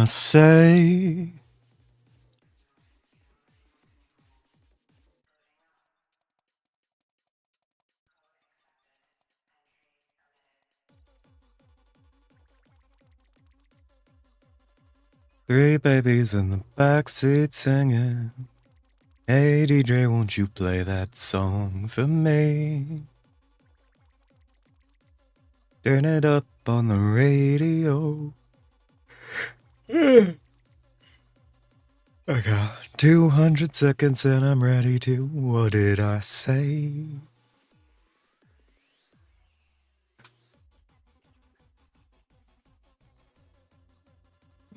I say? Three babies in the backseat singing. Hey DJ, won't you play that song for me? Turn it up on the radio. I got 200 seconds and I'm ready to. What did I say?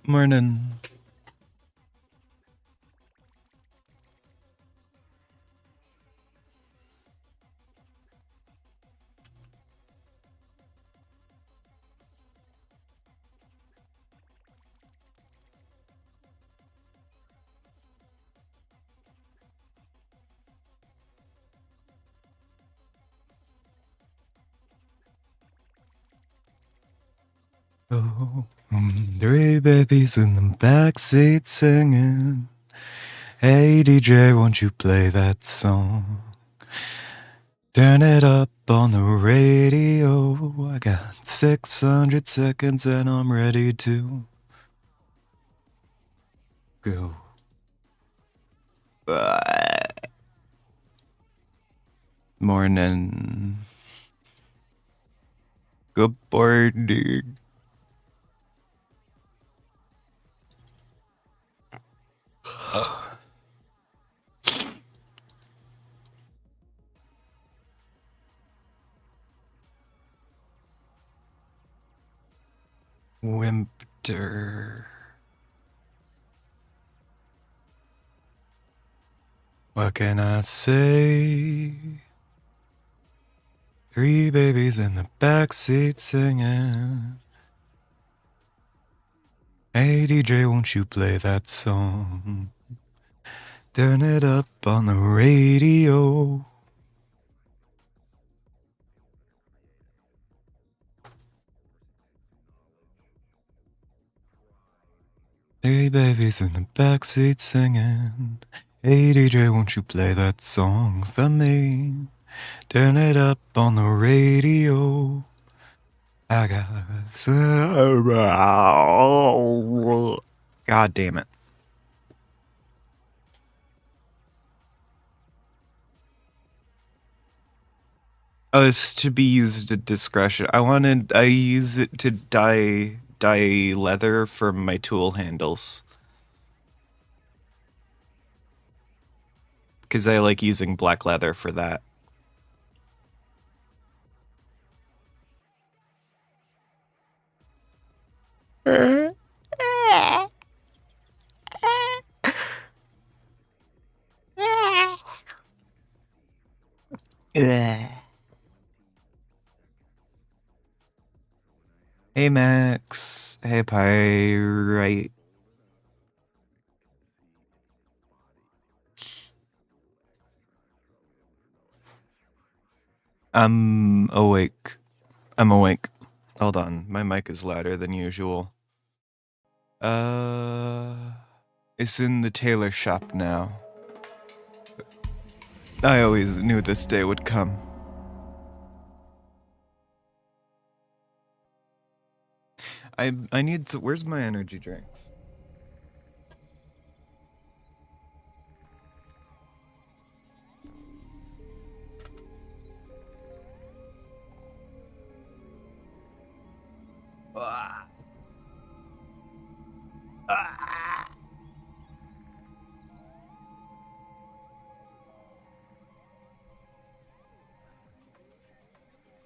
Morning. Oh, three babies in the backseat singing. Hey DJ, won't you play that song? Turn it up on the radio. I got 600 seconds and I'm ready to go. Morning. Good morning. Winter. What can I say? Three babies in the backseat singing. Hey DJ, won't you play that song? Turn it up on the radio. Three babies in the backseat singing. Hey DJ, won't you play that song for me? Turn it up on the radio. I got. God damn it. Oh, it's to be used at discretion. I use it to dye leather for my tool handles. Because I like using black leather for that. Hey Max. Hey Pyrite. I'm awake. I'm awake. Hold on, my mic is louder than usual. It's in the tailor shop now. I always knew this day would come. I need to. Where's my energy drinks?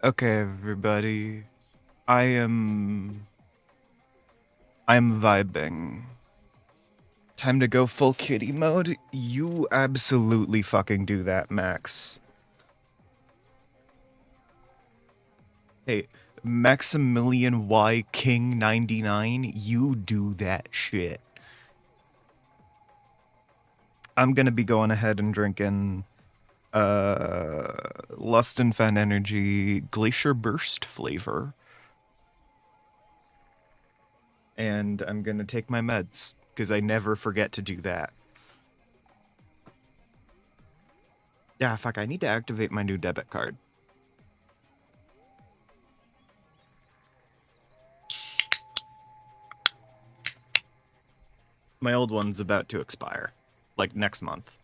Okay, everybody. I'm vibing. Time to go full kitty mode? You absolutely fucking do that, Max. Hey, Maximilian Y King 99, you do that shit. I'm gonna be going ahead and drinking Lust and Fan Energy Glacier Burst flavor. and I'm gonna take my meds, because I never forget to do that. Yeah, fuck, I need to activate my new debit card. My old one's about to expire, like next month.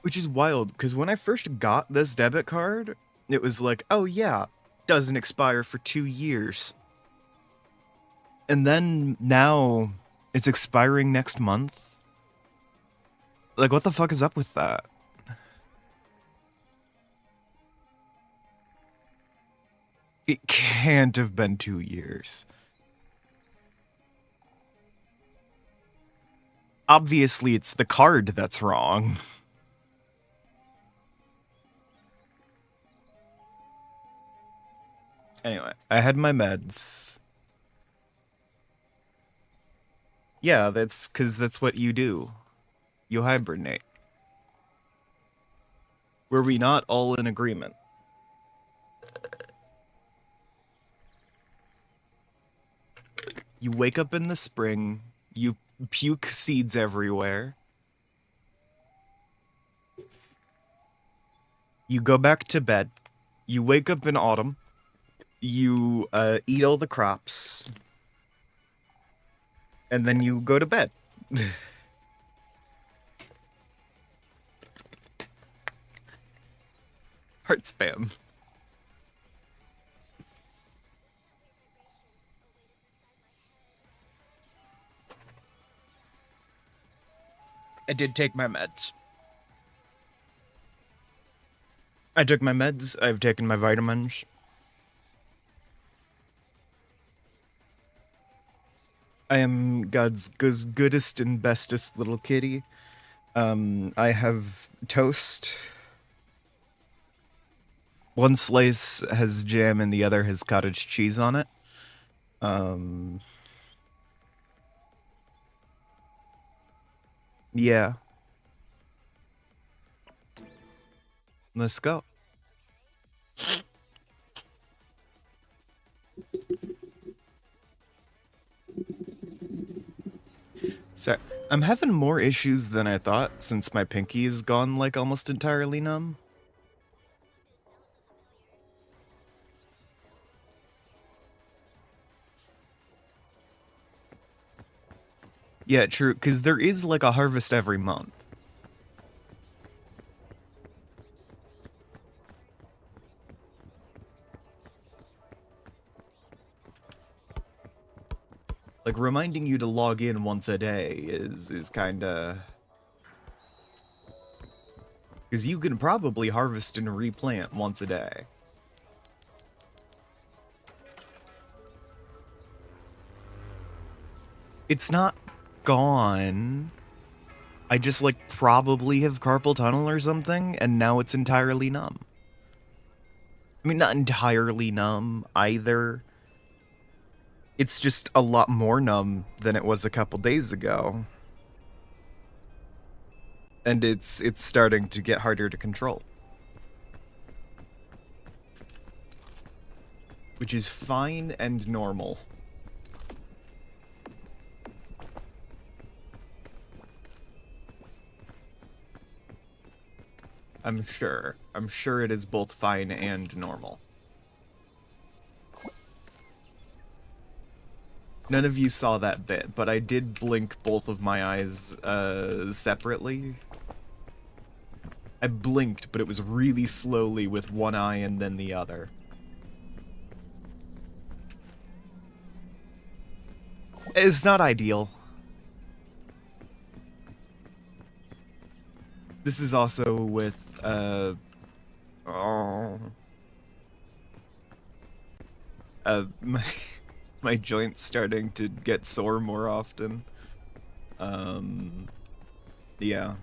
Which is wild, because when I first got this debit card, it was like, oh yeah, doesn't expire for 2 years. And then now it's expiring next month. Like, what the fuck is up with that? It can't have been 2 years. Obviously, it's the card that's wrong. Anyway, I had my meds. Yeah, that's because that's what you do. You hibernate. Were we not all in agreement? You wake up in the spring, you puke seeds everywhere. You go back to bed. You wake up in autumn. You eat all the crops. And then you go to bed. Heart spam. I did take my meds. I took my meds. I've taken my vitamins. I am God's goodest and bestest little kitty. I have toast. One slice has jam and the other has cottage cheese on it. Yeah. Let's go. Sorry, I'm having more issues than I thought since my pinky is gone like almost entirely numb. Yeah, true, because there is like a harvest every month. Like, reminding you to log in once a day is kinda... Because you can probably harvest and replant once a day. It's not gone. I just, like, probably have carpal tunnel or something, and now it's entirely numb. I mean, not entirely numb, either. It's just a lot more numb than it was a couple days ago. And it's starting to get harder to control. Which is fine and normal. I'm sure. I'm sure it is both fine and normal. None of you saw that bit, but I did blink both of my eyes separately. I blinked, but it was really slowly with one eye and then the other. It's not ideal. This is also with, my joints starting to get sore more often. Yeah.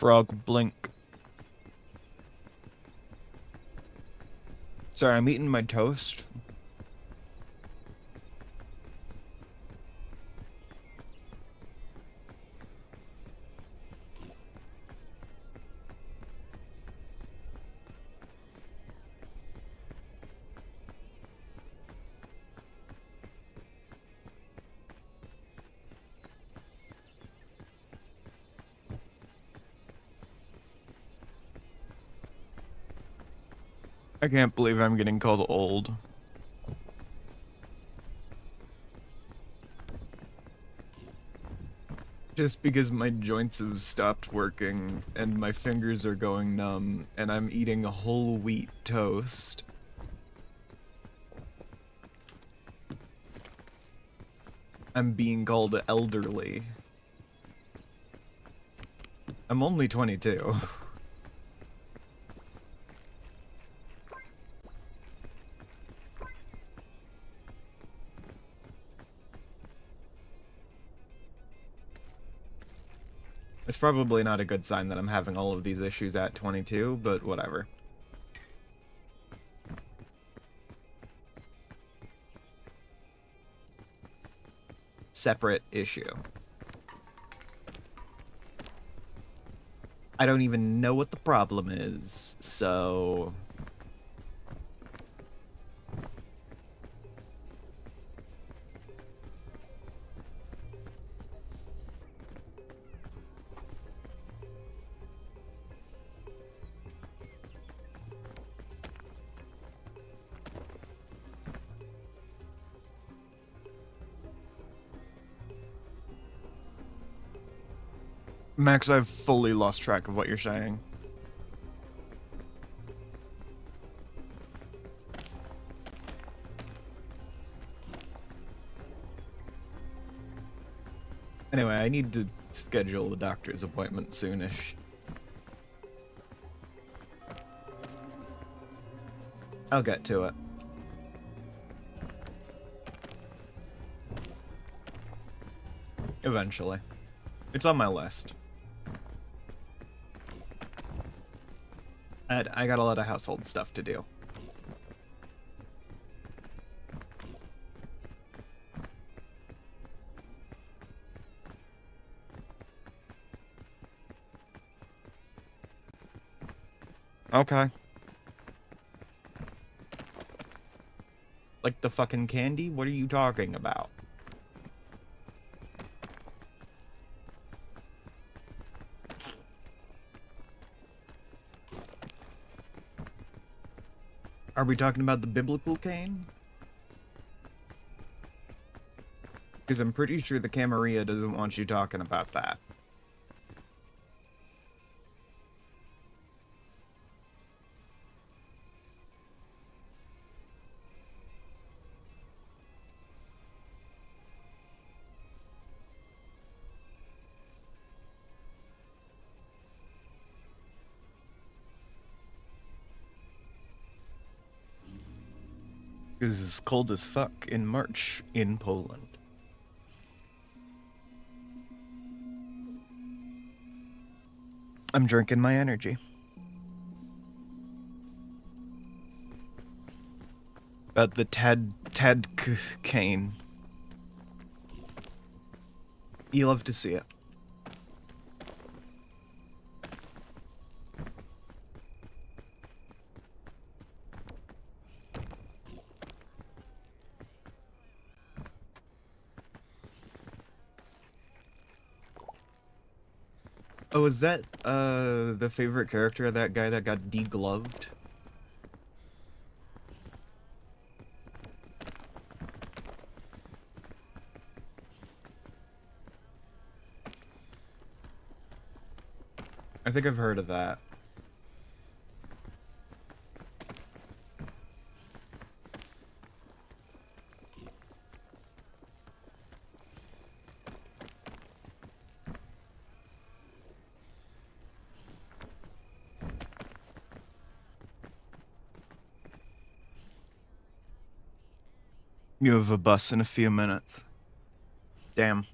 frog blink. Sorry, I'm eating my toast. I can't believe I'm getting called old. Just because my joints have stopped working and my fingers are going numb and I'm eating a whole wheat toast. I'm being called elderly. I'm only 22. It's probably not a good sign that I'm having all of these issues at 22, but whatever. Separate issue. I don't even know what the problem is, so... Max, I've fully lost track of what you're saying. Anyway, I need to schedule a doctor's appointment soonish. I'll get to it. Eventually. It's on my list. I got a lot of household stuff to do. Okay. Like the fucking candy? What are you talking about? Are we talking about the biblical cane? Because I'm pretty sure the Camarilla doesn't want you talking about that. Because it's cold as fuck in March in Poland. I'm drinking my energy. About the Ted cane. You love to see it. Oh, is that, the favorite character of that guy that got degloved? I think I've heard of that. You have a bus in a few minutes. Damn.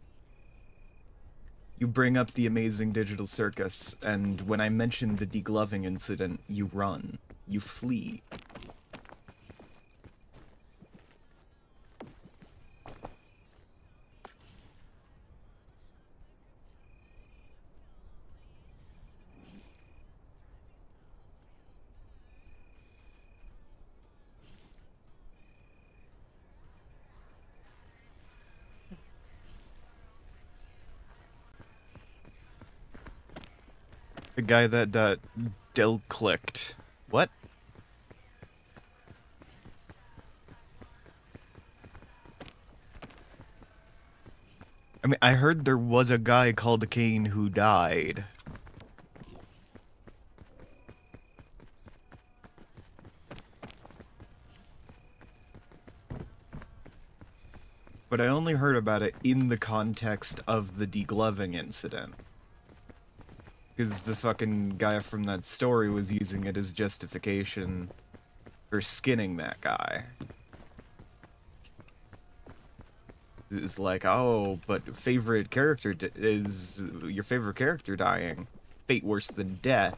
You bring up the amazing digital circus, and when I mention the degloving incident, you run. You flee. The guy that Del clicked. What? I mean, I heard there was a guy called Kane who died. But I only heard about it in the context of the degloving incident. Because the fucking guy from that story was using it as justification for skinning that guy. It's like, oh, but favorite character is your favorite character dying. Fate worse than death.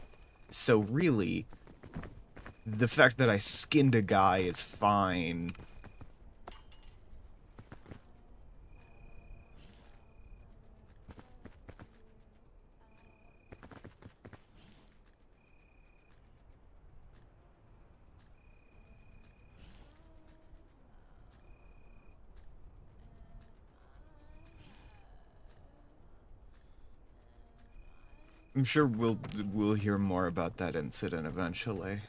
So really, the fact that I skinned a guy is fine. I'm sure we'll hear more about that incident eventually.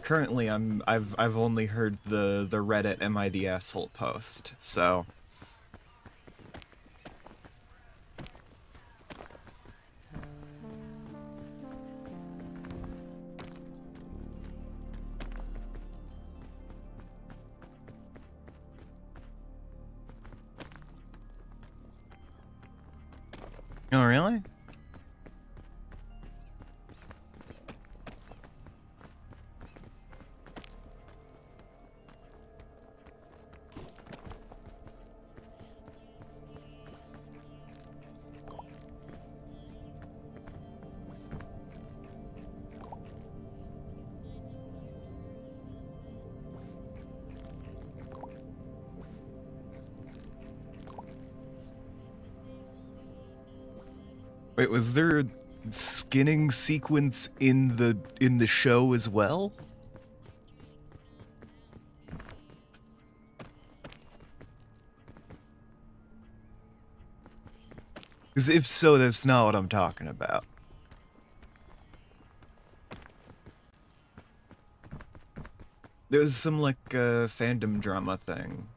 Currently, I've only heard the Reddit "Am I the Asshole" post, so. Oh, really? Wait, was there a skinning sequence in the show as well? Because if so, that's not what I'm talking about. There was some, like, fandom drama thing.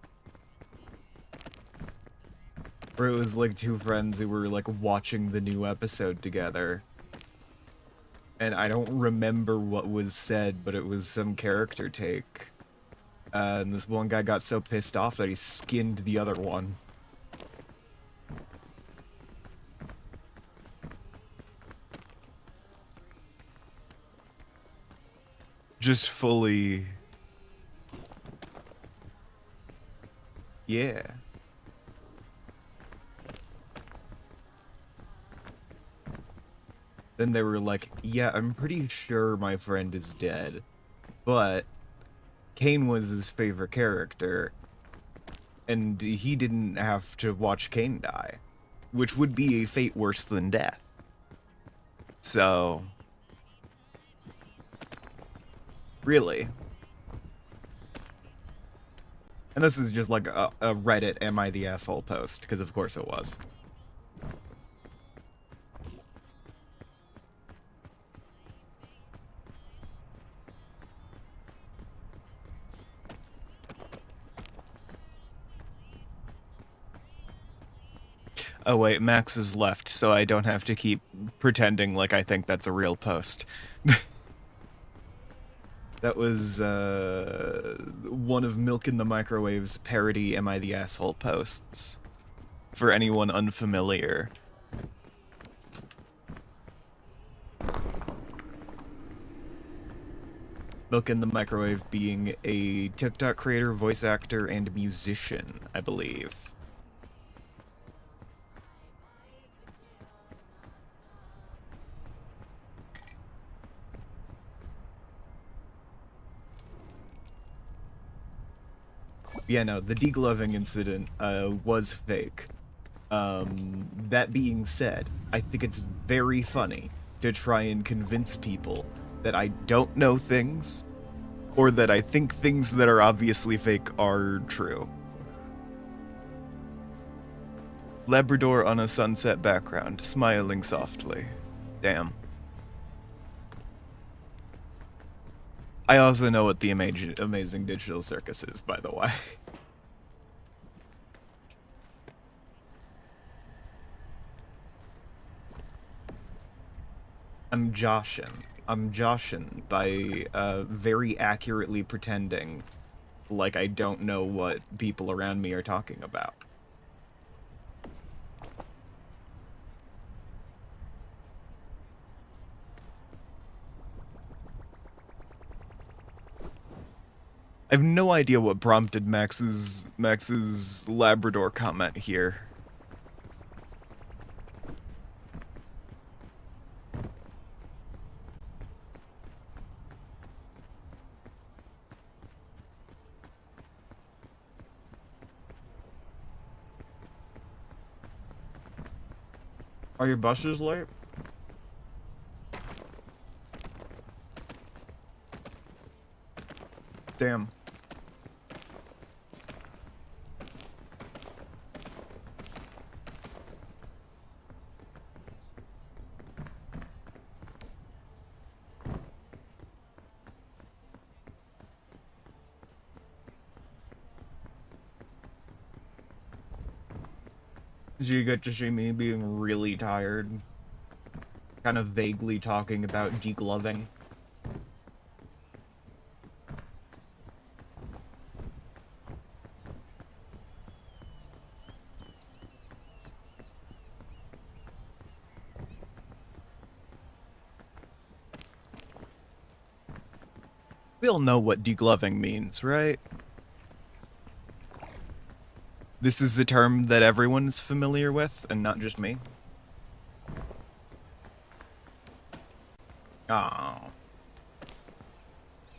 Where it was, like, two friends who were, like, watching the new episode together. And I don't remember what was said, but it was some character take. And this one guy got so pissed off that he skinned the other one. Just fully... Yeah. Then they were like, yeah, I'm pretty sure my friend is dead. But Kane was his favorite character. And he didn't have to watch Kane die. Which would be a fate worse than death. So... Really. And this is just like a Reddit "Am I the Asshole" post, because of course it was. Oh wait, Max is left, so I don't have to keep pretending like I think that's a real post. That was one of Milk in the Microwave's parody "Am I the Asshole" posts. For anyone unfamiliar. Milk in the Microwave being a TikTok creator, voice actor, and musician, I believe. Yeah, no, the degloving incident was fake. That being said, I think it's very funny to try and convince people that I don't know things, or that I think things that are obviously fake are true. Labrador on a sunset background, smiling softly. Damn. I also know what the Amazing Digital Circus is, by the way. I'm Joshin by very accurately pretending like I don't know what people around me are talking about. I have no idea what prompted Max's Labrador comment here. Are your buses late? Damn. So you get to see me being really tired. Kind of vaguely talking about degloving. We all know what degloving means, right? This is a term that everyone's familiar with, and not just me. Oh.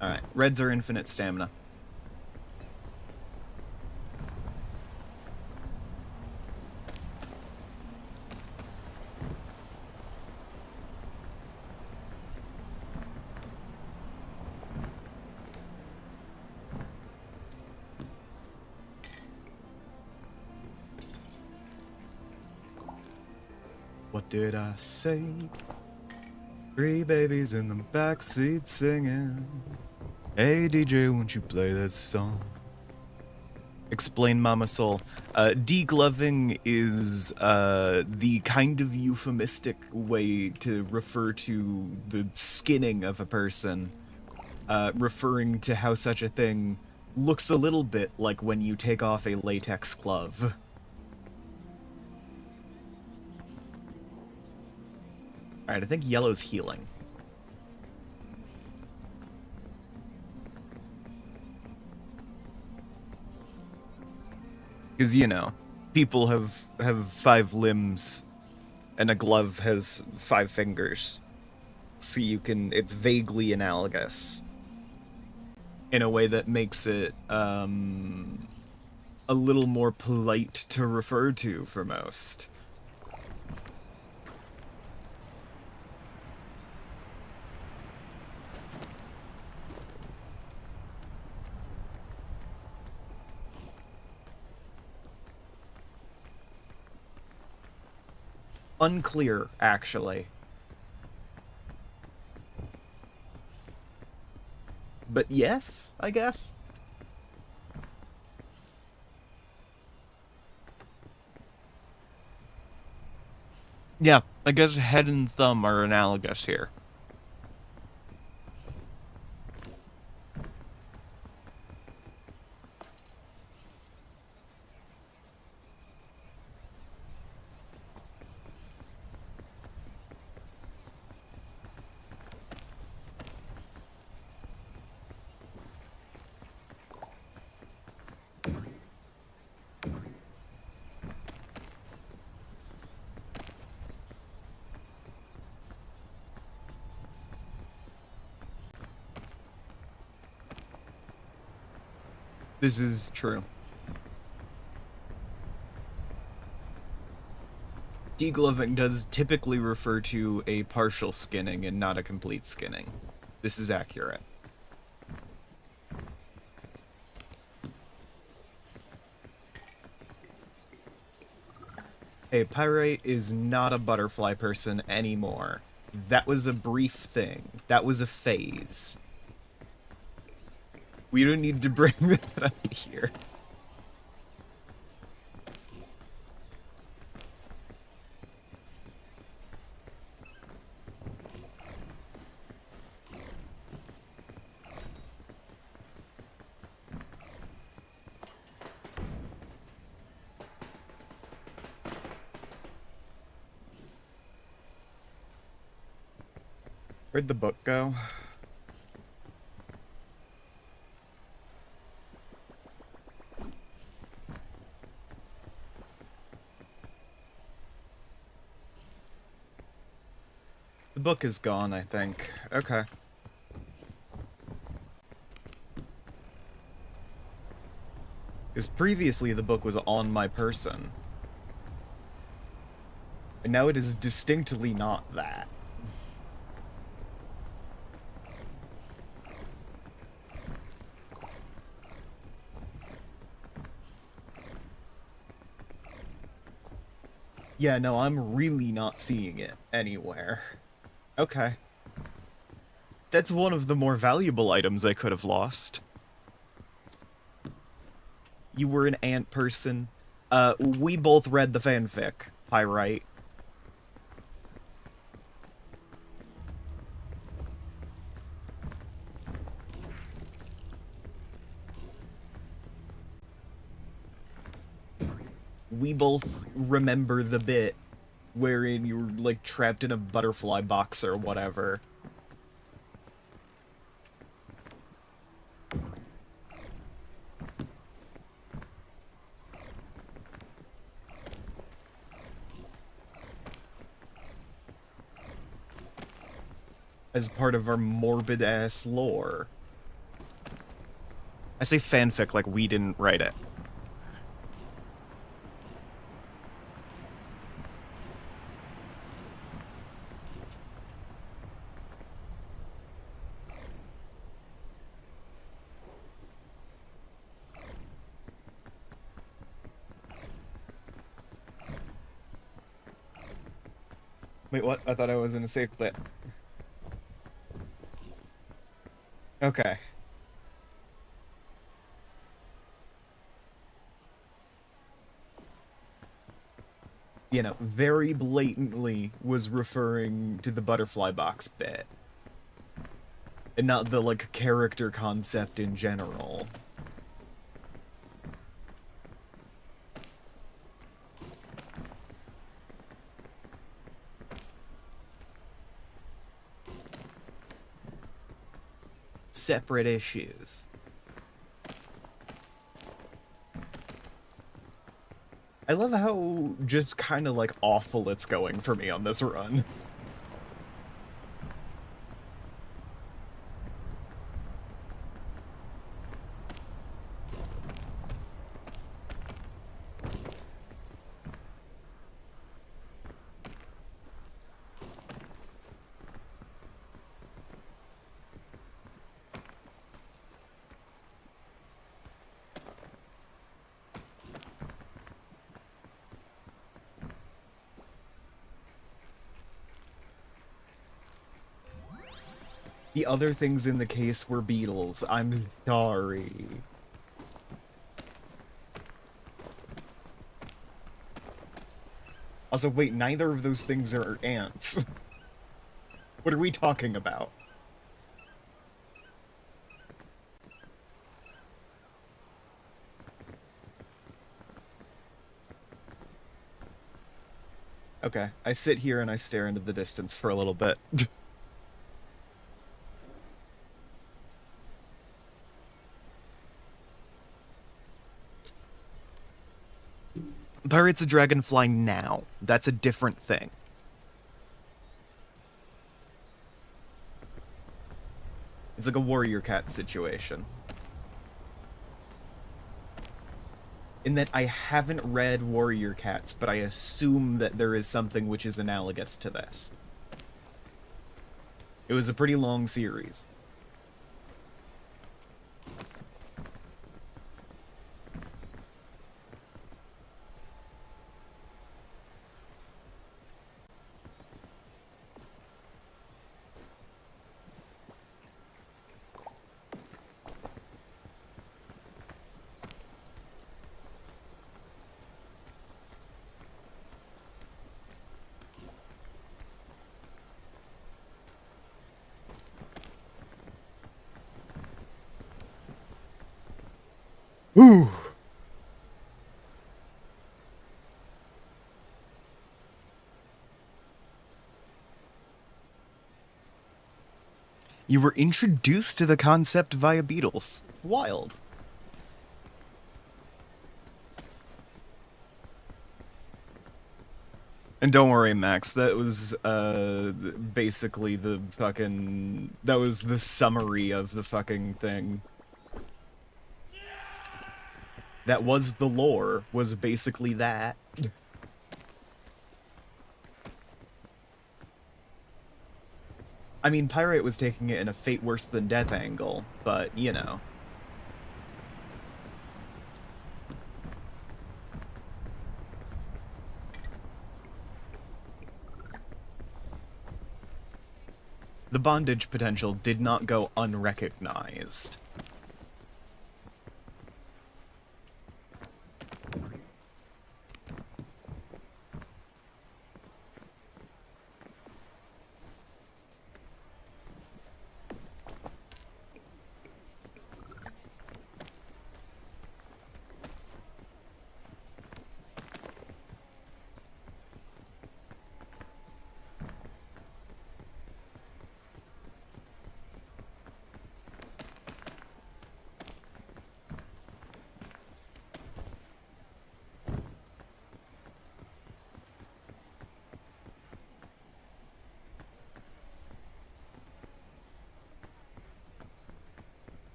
Alright, reds are infinite stamina. What did I say? 3 babies in the backseat singing. Hey DJ, won't you play that song? Explain, Mama Soul. Degloving is the kind of euphemistic way to refer to the skinning of a person, referring to how such a thing looks a little bit like when you take off a latex glove. Alright, I think yellow's healing. Because, you know, people have 5 limbs, and a glove has 5 fingers. So you can, it's vaguely analogous. In a way that makes it, a little more polite to refer to for most. Unclear, actually. But yes, I guess? Yeah, I guess head and thumb are analogous here. This is true. Degloving does typically refer to a partial skinning and not a complete skinning. This is accurate. Hey, Pyrite is not a butterfly person anymore. That was a brief thing. That was a phase. We don't need to bring that up here. Where'd the book go? The book is gone, I think. Okay. Because previously the book was on my person. And now it is distinctly not that. Yeah, no, I'm really not seeing it anywhere. Okay. That's one of the more valuable items I could have lost. You were an ant person. We both read the fanfic, Pyrite. We both remember the bit wherein you were, like, trapped in a butterfly box or whatever. As part of our morbid-ass lore. I say fanfic like we didn't write it. Wait, what? I thought I was in a safe place. Okay. You know, very blatantly was referring to the butterfly box bit. And not the, like, character concept in general. Separate issues. I love how just kind of, like, awful it's going for me on this run. The other things in the case were beetles. I'm sorry. Also, wait, neither of those things are ants. What are we talking about? Okay, I sit here and I stare into the distance for a little bit. Pirate's a dragonfly now. That's a different thing. It's like a warrior cat situation. in that I haven't read Warrior Cats, but I assume that there is something which is analogous to this. It was a pretty long series. Ooh. You were introduced to the concept via Beatles. Wild. And don't worry, Max, that was basically the fucking, that was the summary of the fucking thing. That was the lore, was basically that. I mean, Pyrite was taking it in a fate worse than death angle, but, you know. The bondage potential did not go unrecognized.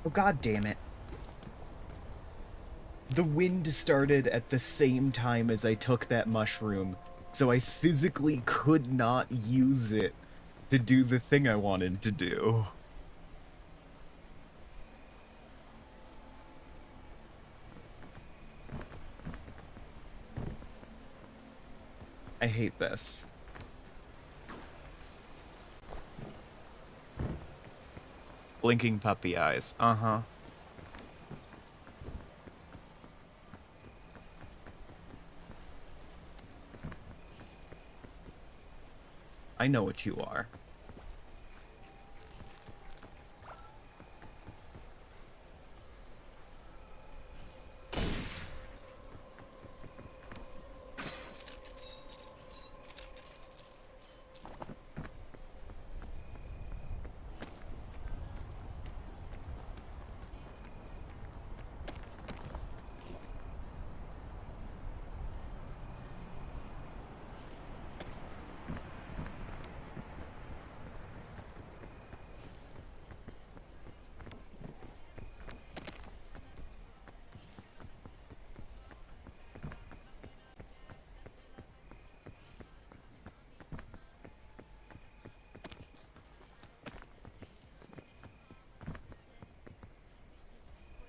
Oh, god damn it. The wind started at the same time as I took that mushroom, so I physically could not use it to do the thing I wanted to do. I hate this. Blinking puppy eyes. Uh-huh. I know what you are.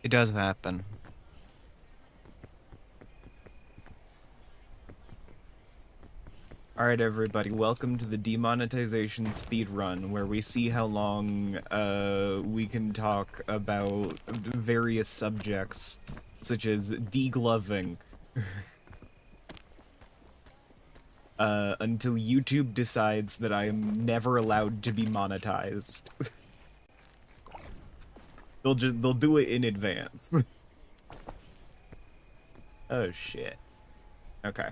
It does happen. Alright everybody, welcome to the demonetization speedrun, where we see how long we can talk about various subjects, such as degloving, until YouTube decides that I am never allowed to be monetized. They'll do it in advance. Oh shit. Okay.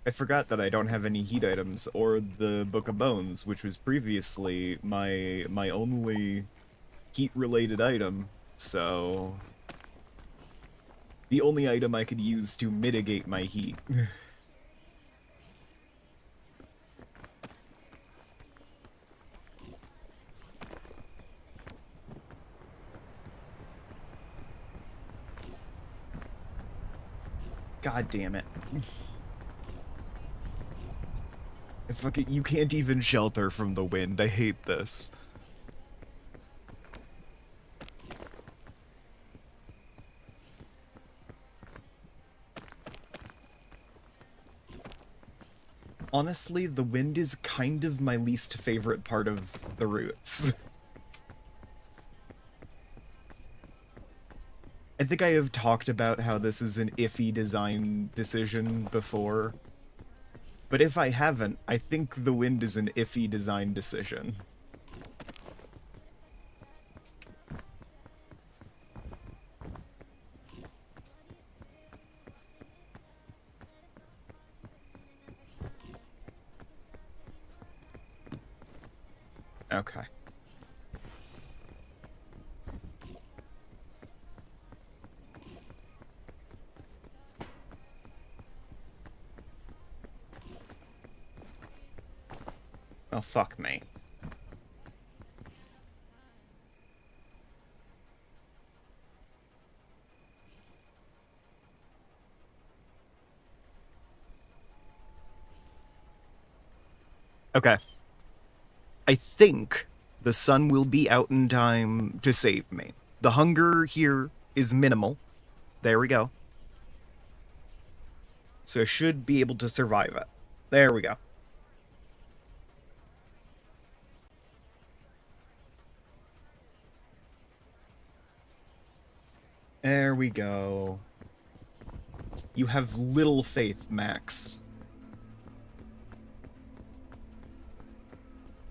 I forgot that I don't have any heat items or the Book of Bones, which was previously my only heat-related item, so The only item I could use to mitigate my heat. God damn it. You can't even shelter from the wind. I hate this. Honestly, the wind is kind of my least favorite part of the routes. I think I have talked about how this is an iffy design decision before. But if I haven't, I think the wind is an iffy design decision. Okay. Oh, fuck me. Okay. I think the sun will be out in time to save me. The hunger here is minimal. There we go. So I should be able to survive it. There we go. There we go. You have little faith, Max.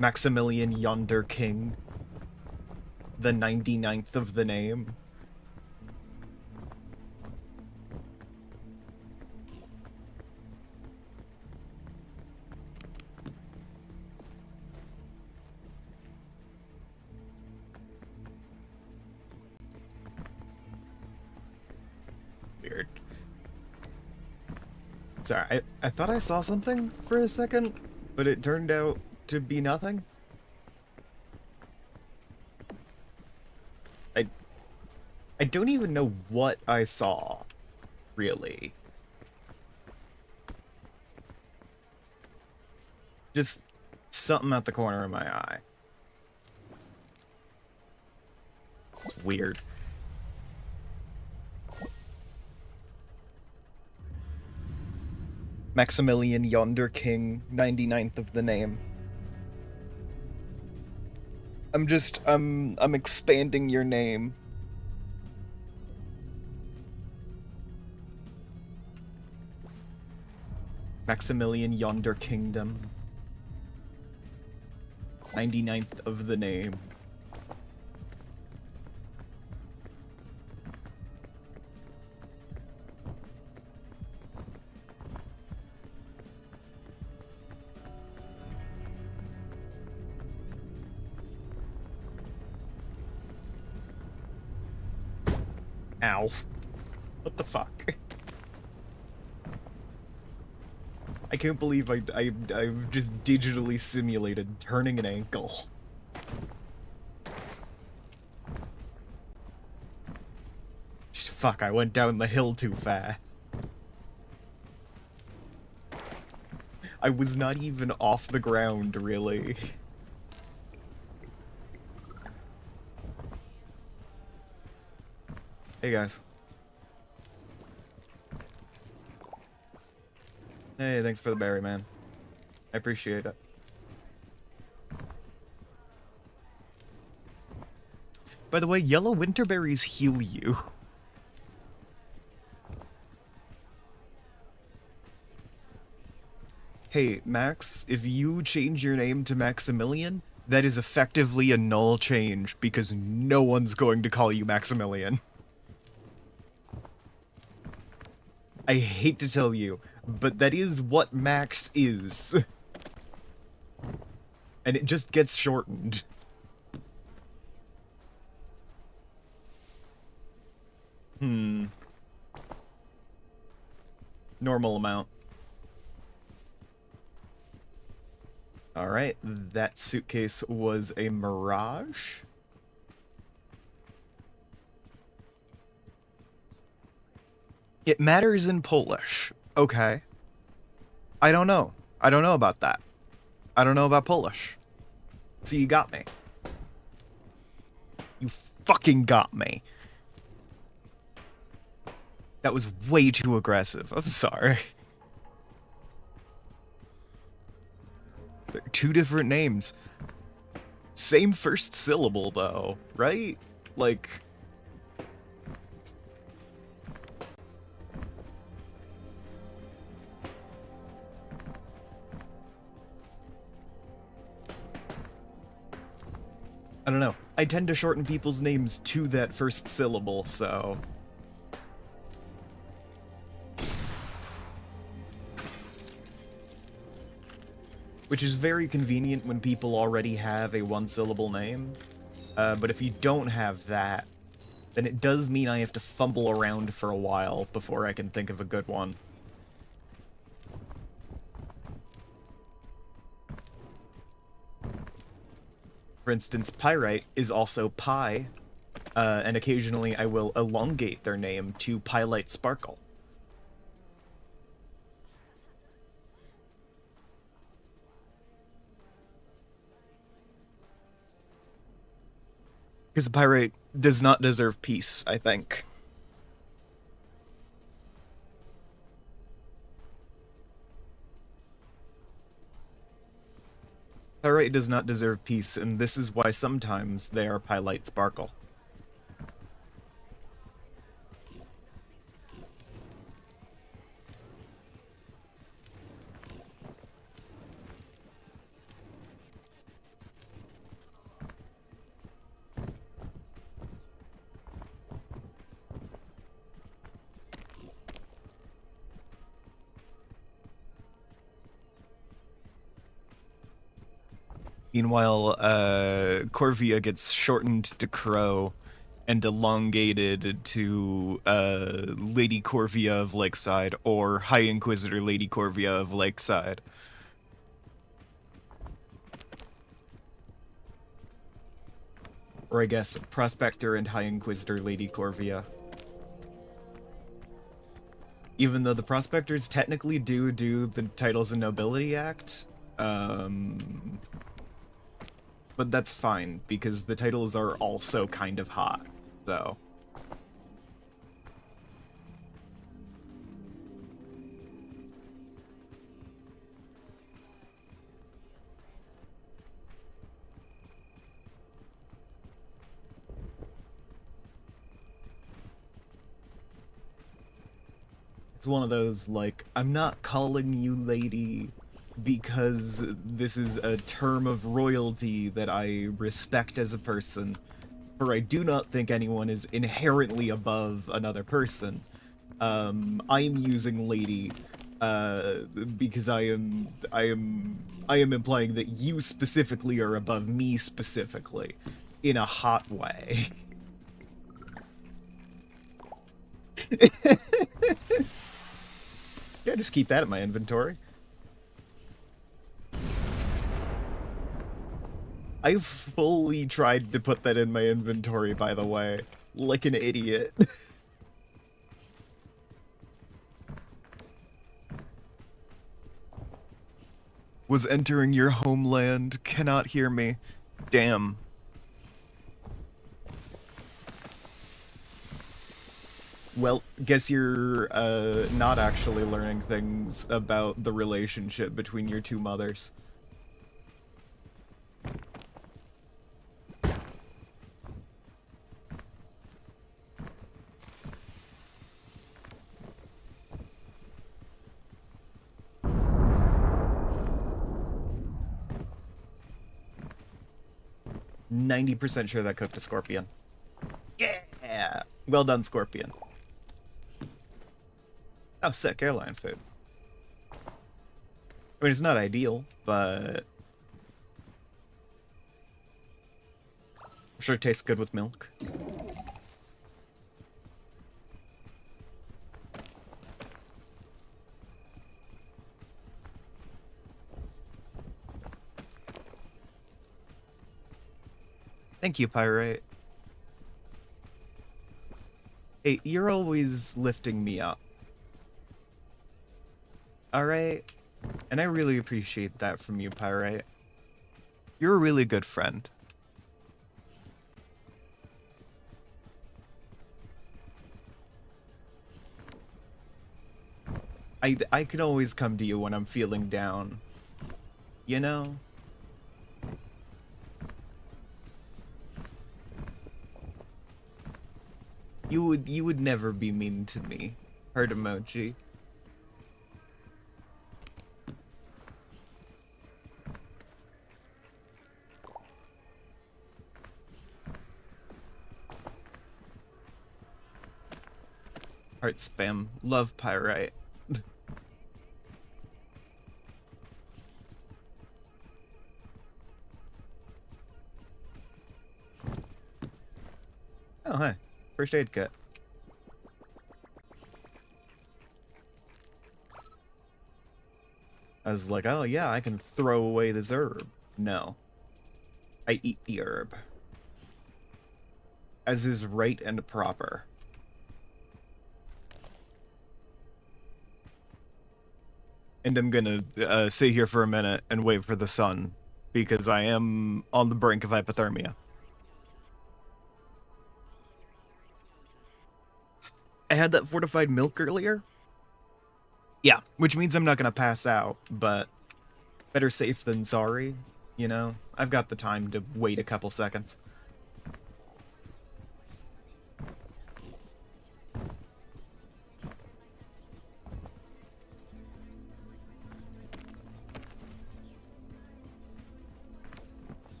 Maximilian Yonder King. The 99th of the name. Weird. Sorry, I thought I saw something for a second, but it turned out to be nothing. I don't even know what I saw, really. Just something at the corner of my eye. It's weird. Maximilian Yonder King, 99th of the name. I'm expanding your name. Maximilian Yonder Kingdom. 99th of the name. Ow. What the fuck? I can't believe I've just digitally simulated turning an ankle. Fuck, I went down the hill too fast. I was not even off the ground, really. Hey, guys. Hey, thanks for the berry, man. I appreciate it. By the way, yellow winterberries heal you. Hey, Max, if you change your name to Maximilian, that is effectively a null change because no one's going to call you Maximilian. I hate to tell you, but that is what Max is. And it just gets shortened. Normal amount. Alright, that suitcase was a mirage. It matters in Polish. Okay. I don't know. I don't know about that. I don't know about Polish. So you got me. You fucking got me. That was way too aggressive. I'm sorry. They're two different names. Same first syllable, though, right? Like... I don't know. I tend to shorten people's names to that first syllable, so... Which is very convenient when people already have a one-syllable name. But if you don't have that, then it does mean I have to fumble around for a while before I can think of a good one. For instance, Pyrite is also Pi, and occasionally I will elongate their name to Pylite Sparkle. Because Pyrite does not deserve peace, I think. Pyrite does not deserve peace, and this is why sometimes they are Pylite Sparkle. Meanwhile, Corvia gets shortened to Crow and elongated to Lady Corvia of Lakeside, or High Inquisitor Lady Corvia of Lakeside. Or I guess Prospector and High Inquisitor Lady Corvia. Even though the Prospectors technically do the Titles and Nobility Act, but that's fine, because the titles are also kind of hot, so... It's one of those, like, I'm not calling you lady because this is a term of royalty that I respect as a person, for I do not think anyone is inherently above another person. I am using lady, because I am implying that you specifically are above me specifically, in a hot way. Yeah, just keep that in my inventory. I fully tried to put that in my inventory, by the way. Like an idiot. Was entering your homeland, cannot hear me. Damn. Well, guess you're not actually learning things about the relationship between your two mothers. %90 sure that cooked a scorpion. Yeah! Well done, scorpion. Oh, sick, airline food. I mean, it's not ideal, but... I'm sure it tastes good with milk. Thank you, Pyrite. Hey, you're always lifting me up. Alright? And I really appreciate that from you, Pyrite. You're a really good friend. I can always come to you when I'm feeling down. You know? You would never be mean to me. Heart emoji. Heart spam. Love Pyrite. Oh, hi. First aid kit. I was like, oh yeah, I can throw away this herb. No. I eat the herb. As is right and proper. And I'm gonna sit here for a minute and wait for the sun, because I am on the brink of hypothermia. I had that fortified milk earlier. Yeah, which means I'm not gonna pass out, but better safe than sorry, you know? I've got the time to wait a couple seconds.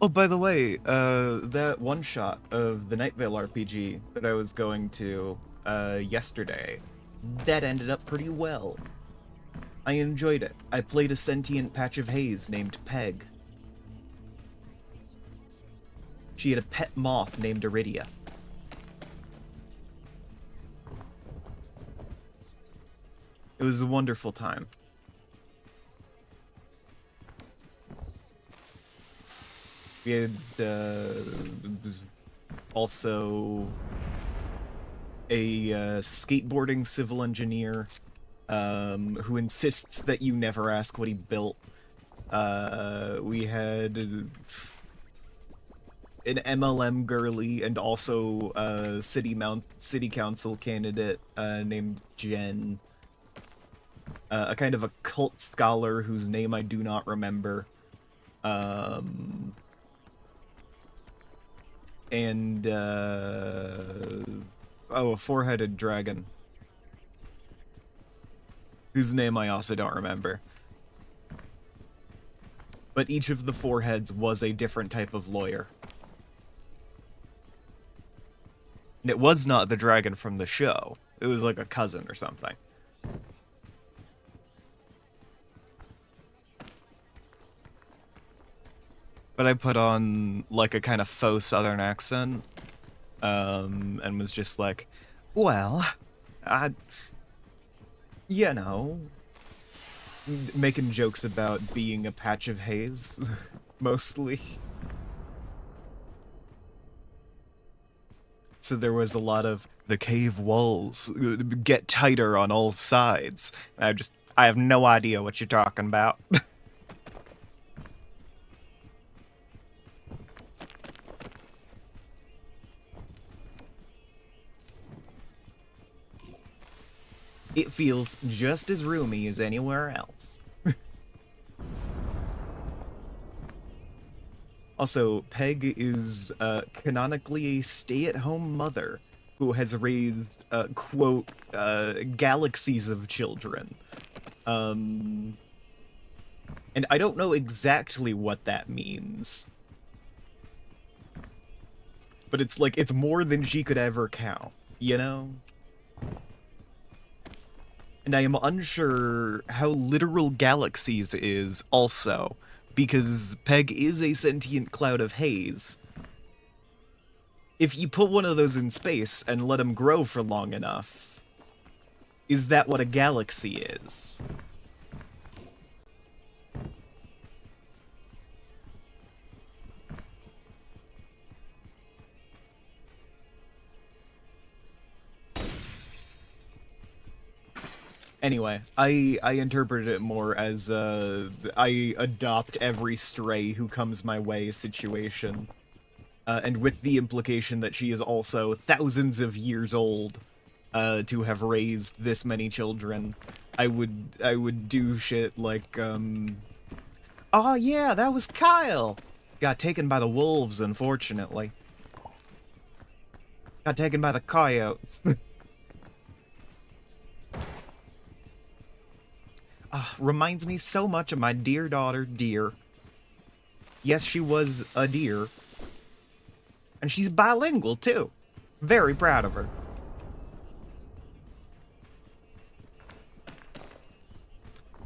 Oh, by the way, that one shot of the Night Vale RPG that I was going to, yesterday, that ended up pretty well. I enjoyed it. I played a sentient patch of haze named Peg. She had a pet moth named Iridia. It was a wonderful time. We had also a skateboarding civil engineer who insists that you never ask what he built. We had an MLM girly and also a city council candidate named Jen. A kind of a cult scholar whose name I do not remember. And, oh, a four-headed dragon. Whose name I also don't remember. But each of the four heads was a different type of lawyer. And it was not the dragon from the show. It was like a cousin or something. But I put on, like, a kind of faux southern accent, and was just like, well, you know, making jokes about being a patch of haze, mostly. So there was a lot of, the cave walls get tighter on all sides. I have no idea what you're talking about. It feels just as roomy as anywhere else. Also, Peg is canonically a stay-at-home mother who has raised, quote, galaxies of children. And I don't know exactly what that means. But it's like, it's more than she could ever count, you know? And I am unsure how literal galaxies is also, because Peg is a sentient cloud of haze. If you put one of those in space and let them grow for long enough, is that what a galaxy is? Anyway, I interpreted it more as I adopt every stray who comes my way situation, and with the implication that she is also thousands of years old, to have raised this many children. I would do shit like oh yeah, that was Kyle. Got taken by the wolves, unfortunately. Got taken by the coyotes. Reminds me so much of my dear daughter, Deer. Yes, she was a deer. And she's bilingual, too. Very proud of her.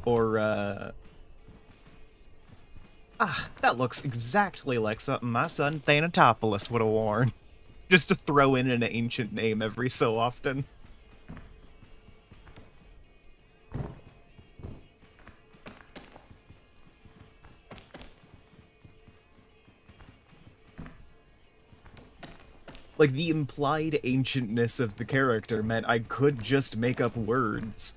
Or, that looks exactly like something my son Thanatopoulos would have worn. Just to throw in an ancient name every so often. Like, the implied ancientness of the character meant I could just make up words.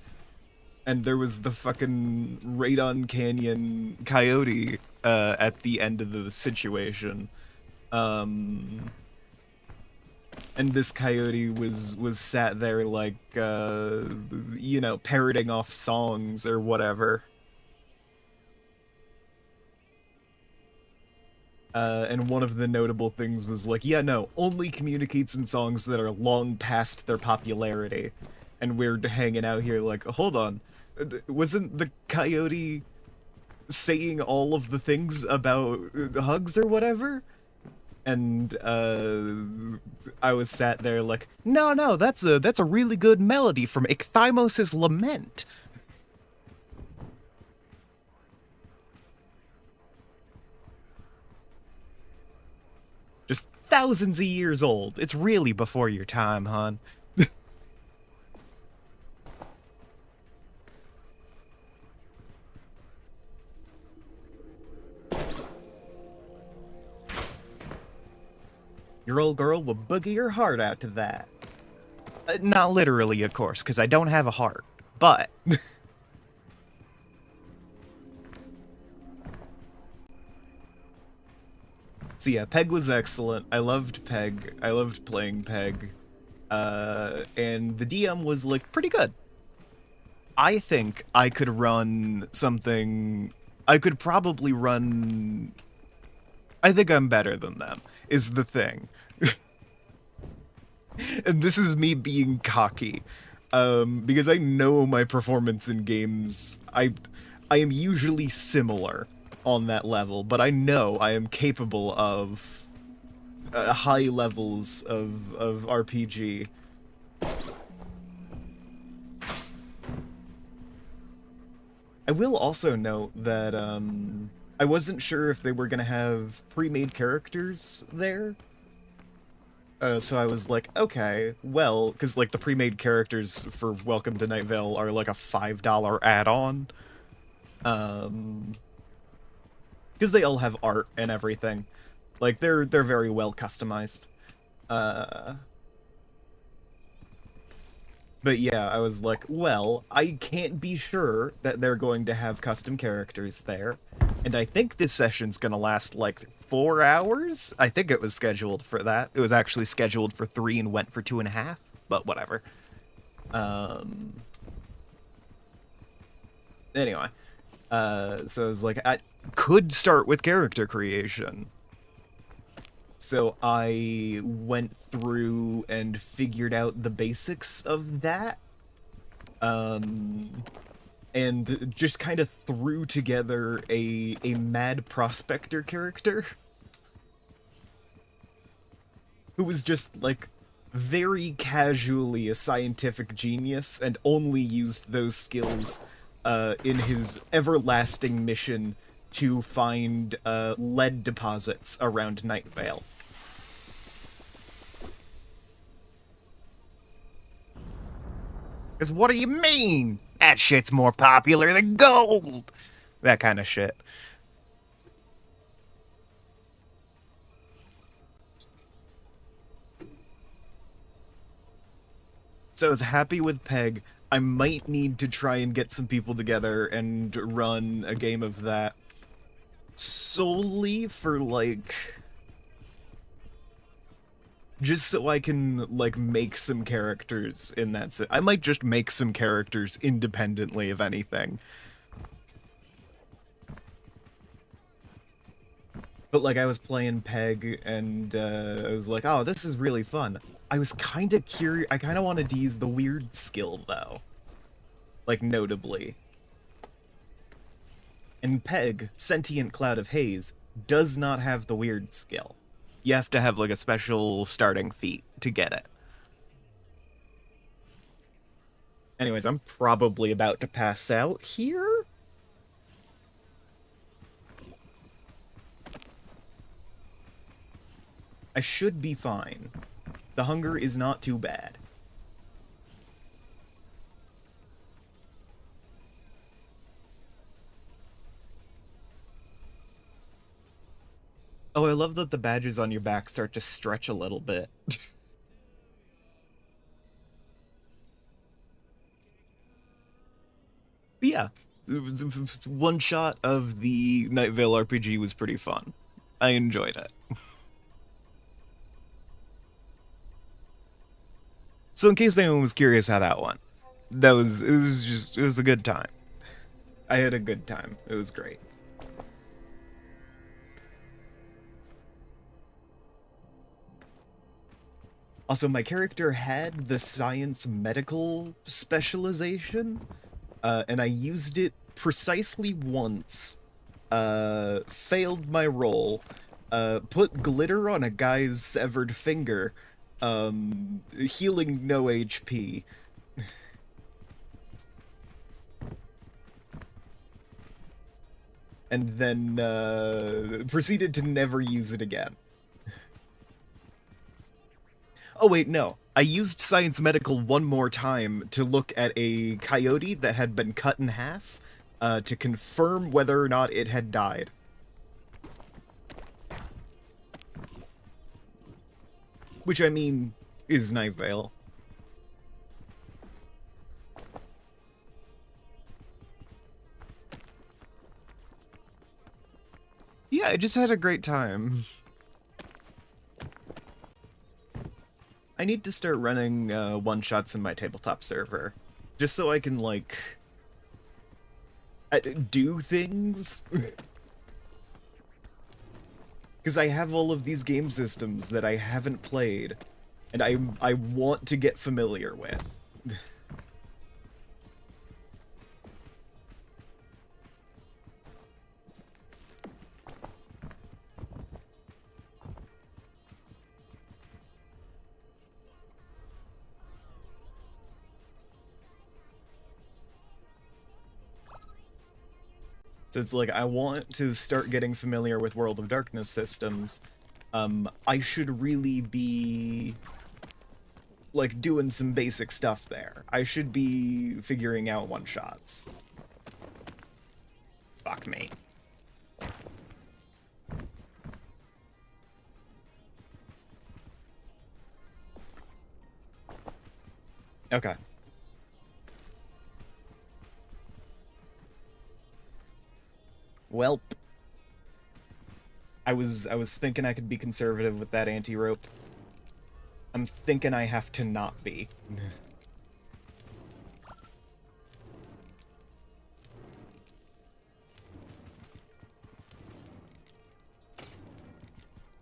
And there was the fucking Radon Canyon coyote at the end of the situation. And this coyote was sat there like, you know, parroting off songs or whatever. And one of the notable things was like, yeah, no, only communicates in songs that are long past their popularity. And we're hanging out here like, hold on, wasn't the coyote saying all of the things about hugs or whatever? And I was sat there like, no, that's a really good melody from Ichthymos' Lament. Just thousands of years old. It's really before your time, hon. Your old girl will boogie your heart out to that. Not literally, of course, because I don't have a heart. But... So yeah, Peg was excellent. I loved Peg. I loved playing Peg. And the DM was, like, pretty good. I think I could run something... I could probably run... I think I'm better than them, is the thing. And this is me being cocky. Because I know my performance in games... I am usually similar on that level, but I know I am capable of high levels of RPG. I will also note that I wasn't sure if they were gonna have pre-made characters there. So I was like, okay, well, because like the pre-made characters for Welcome to Night Vale are like a $5 add-on. Because they all have art and everything. Like, they're very well customized. But yeah, I was like, well, I can't be sure that they're going to have custom characters there. And I think this session's gonna last, like, 4 hours? I think it was scheduled for that. It was actually scheduled for 3 and went for 2.5, but whatever. Anyway. So I was like, I could start with character creation. So I went through and figured out the basics of that. And just kind of threw together a mad prospector character. Who was just, like, very casually a scientific genius and only used those skills in his everlasting mission to find lead deposits around Night Vale. Because what do you mean? That shit's more popular than gold! That kind of shit. So I was happy with Peg. I might need to try and get some people together and run a game of that solely for, like, just so I can, like, make some characters in that. I might just make some characters independently of anything. But, like, I was playing Peg, and I was like, oh, this is really fun. I was kind of curious. I kind of wanted to use the weird skill, though. Like, notably. And Peg, Sentient Cloud of Haze, does not have the weird skill. You have to have, like, a special starting feat to get it. Anyways, I'm probably about to pass out here? I should be fine. The hunger is not too bad. Oh, I love that the badges on your back start to stretch a little bit. But yeah, one shot of the Night Vale RPG was pretty fun. I enjoyed it. So in case anyone was curious how that went, it was a good time. I had a good time. It was great. Also, my character had the science medical specialization, and I used it precisely once, failed my roll, put glitter on a guy's severed finger, healing no HP. And then, proceeded to never use it again. Oh wait, no. I used Science Medical one more time to look at a coyote that had been cut in half, to confirm whether or not it had died. Which, I mean, is Night Vale. Yeah, I just had a great time. I need to start running one-shots in my tabletop server. Just so I can, like, do things. Because I have all of these game systems that I haven't played, and I want to get familiar with. So it's like, I want to start getting familiar with World of Darkness systems. I should really be, like, doing some basic stuff there. I should be figuring out one-shots. Fuck me. Okay. Welp. I was thinking I could be conservative with that anti-rope. I'm thinking I have to not be.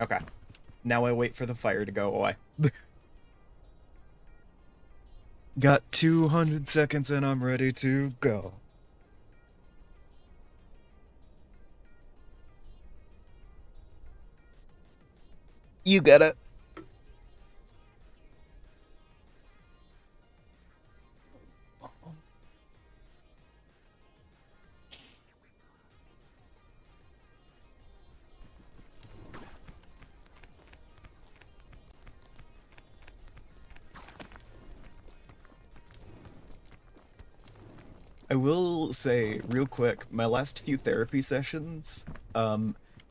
Okay. Now I wait for the fire to go away. Got 200 seconds and I'm ready to go. You get it. I will say, real quick, my last few therapy sessions,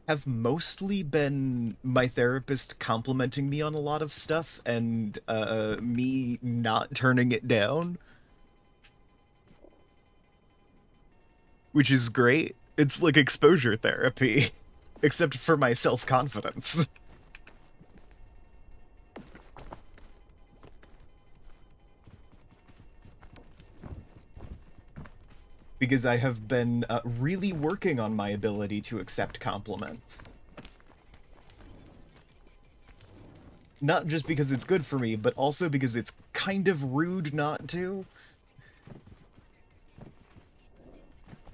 have mostly been my therapist complimenting me on a lot of stuff and, me not turning it down. which is great. It's like exposure therapy, except for my self-confidence. Because I have been really working on my ability to accept compliments. Not just because it's good for me, but also because it's kind of rude not to.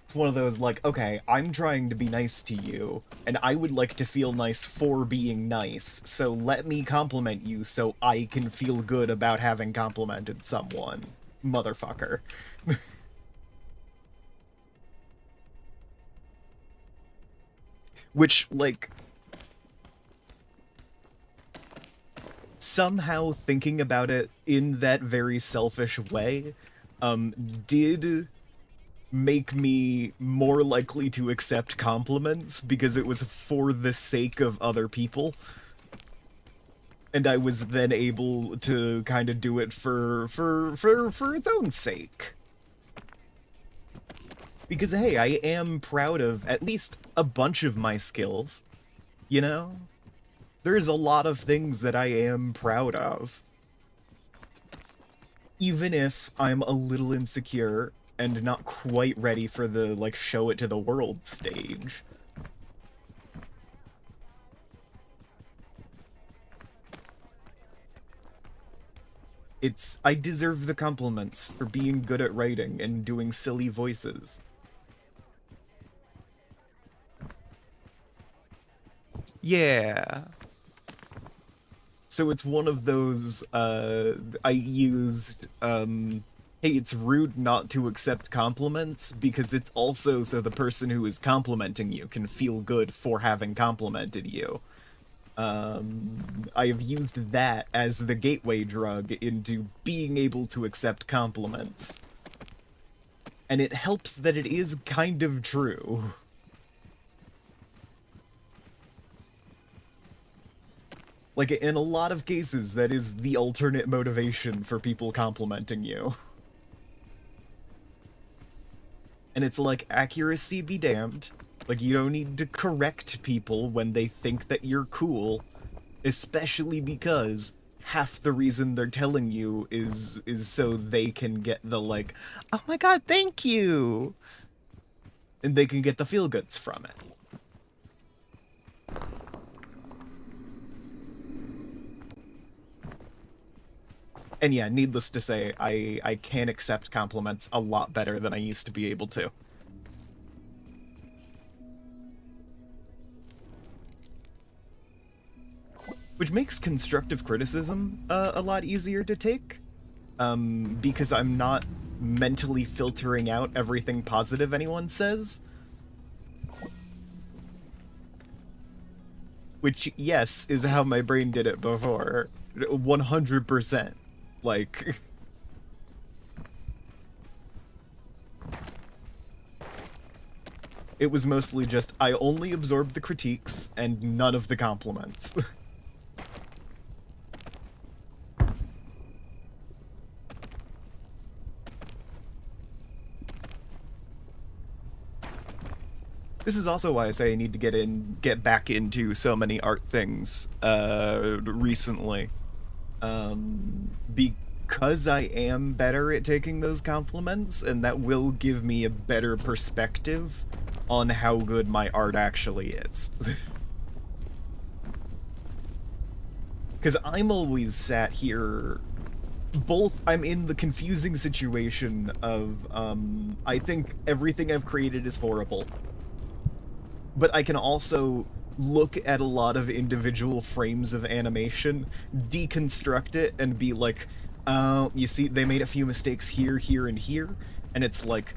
It's one of those, like, okay, I'm trying to be nice to you, and I would like to feel nice for being nice, so let me compliment you so I can feel good about having complimented someone. Motherfucker. Which, like, somehow thinking about it in that very selfish way, did make me more likely to accept compliments because it was for the sake of other people. And I was then able to kind of do it for its own sake. Because, hey, I am proud of at least a bunch of my skills, you know? There's a lot of things that I am proud of. Even if I'm a little insecure and not quite ready for the, like, show it to the world stage. I deserve the compliments for being good at writing and doing silly voices. Yeah. So it's one of those, I used, hey, it's rude not to accept compliments, because it's also so the person who is complimenting you can feel good for having complimented you. I have used that as the gateway drug into being able to accept compliments. And it helps that it is kind of true. Like, in a lot of cases, that is the alternate motivation for people complimenting you. And it's like, accuracy be damned. Like, you don't need to correct people when they think that you're cool, especially because half the reason they're telling you is so they can get the, like, oh my god, thank you! And they can get the feel-goods from it. And yeah, needless to say, I can accept compliments a lot better than I used to be able to. Which makes constructive criticism a lot easier to take, because I'm not mentally filtering out everything positive anyone says. Which, yes, is how my brain did it before. 100%. Like... It was mostly just, I only absorbed the critiques and none of the compliments. This is also why I say I need to get back into so many art things, recently. Because I am better at taking those compliments, and that will give me a better perspective on how good my art actually is. Because I'm always sat here... I'm in the confusing situation of, I think everything I've created is horrible. But I can also look at a lot of individual frames of animation, deconstruct it, and be like, you see, they made a few mistakes here, here, and here, and it's like,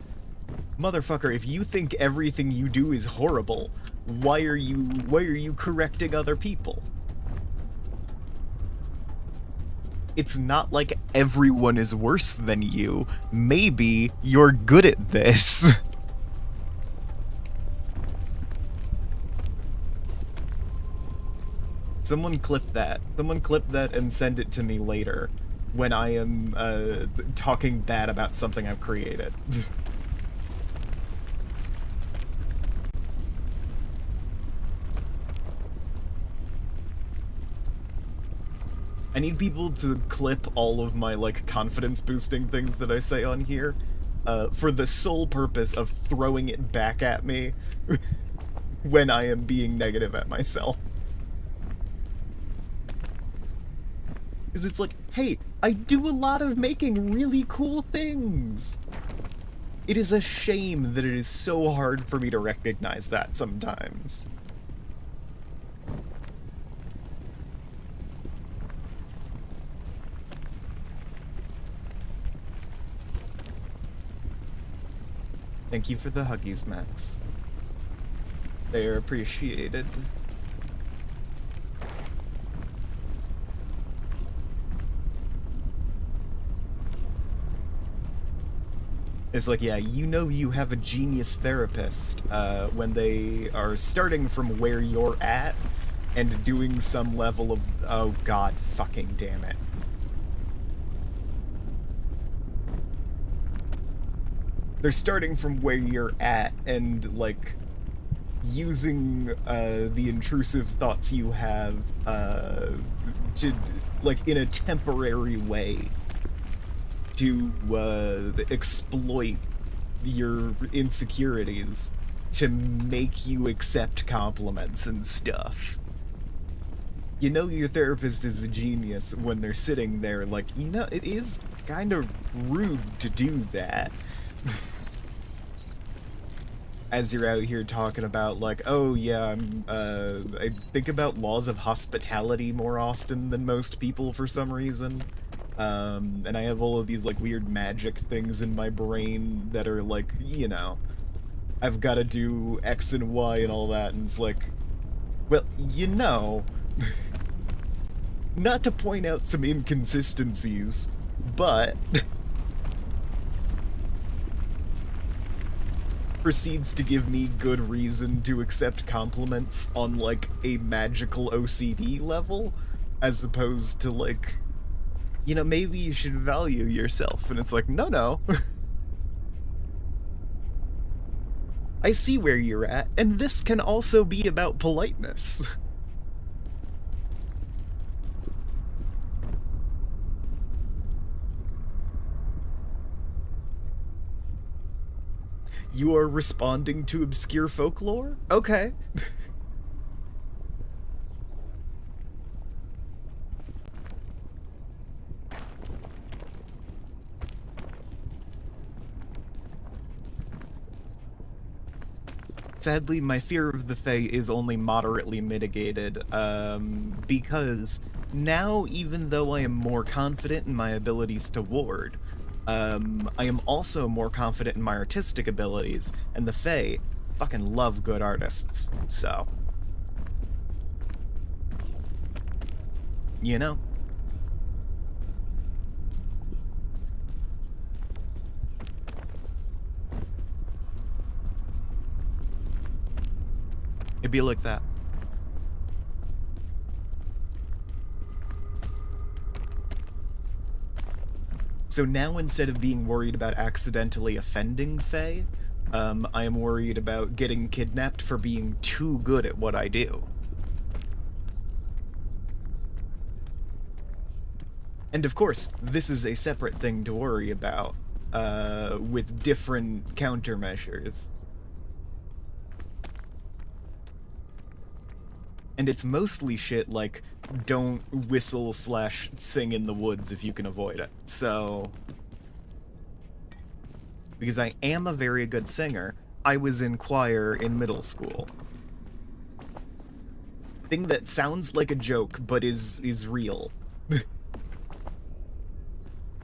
motherfucker, if you think everything you do is horrible, why are you correcting other people? It's not like everyone is worse than you. Maybe you're good at this. Someone clip that. Someone clip that and send it to me later when I am talking bad about something I've created. I need people to clip all of my, like, confidence-boosting things that I say on here, for the sole purpose of throwing it back at me when I am being negative at myself. Because it's like, hey, I do a lot of making really cool things! It is a shame that it is so hard for me to recognize that sometimes. Thank you for the huggies, Max. They are appreciated. It's like, yeah, you know you have a genius therapist when they are starting from where you're at and doing some level of... Oh, god fucking damn it. They're starting from where you're at and, like, using the intrusive thoughts you have to, like, in a temporary way to exploit your insecurities to make you accept compliments and stuff. You know your therapist is a genius when they're sitting there like, you know, it is kind of rude to do that. As you're out here talking about, like, oh yeah, I think about laws of hospitality more often than most people for some reason. And I have all of these, like, weird magic things in my brain that are, like, you know, I've got to do X and Y and all that, and it's like, well, you know, not to point out some inconsistencies, but proceeds to give me good reason to accept compliments on, like, a magical OCD level, as opposed to, like, you know, maybe you should value yourself. And it's like, no. I see where you're at, and this can also be about politeness. You are responding to obscure folklore? Okay. Sadly, my fear of the Fae is only moderately mitigated, because now, even though I am more confident in my abilities to ward, I am also more confident in my artistic abilities, and the Fae fucking love good artists, so... You know? It'd be like that. So now, instead of being worried about accidentally offending Fae, I am worried about getting kidnapped for being too good at what I do. And of course, this is a separate thing to worry about, with different countermeasures. And it's mostly shit like, don't whistle/sing in the woods if you can avoid it. So... Because I am a very good singer, I was in choir in middle school. Thing that sounds like a joke, but is real.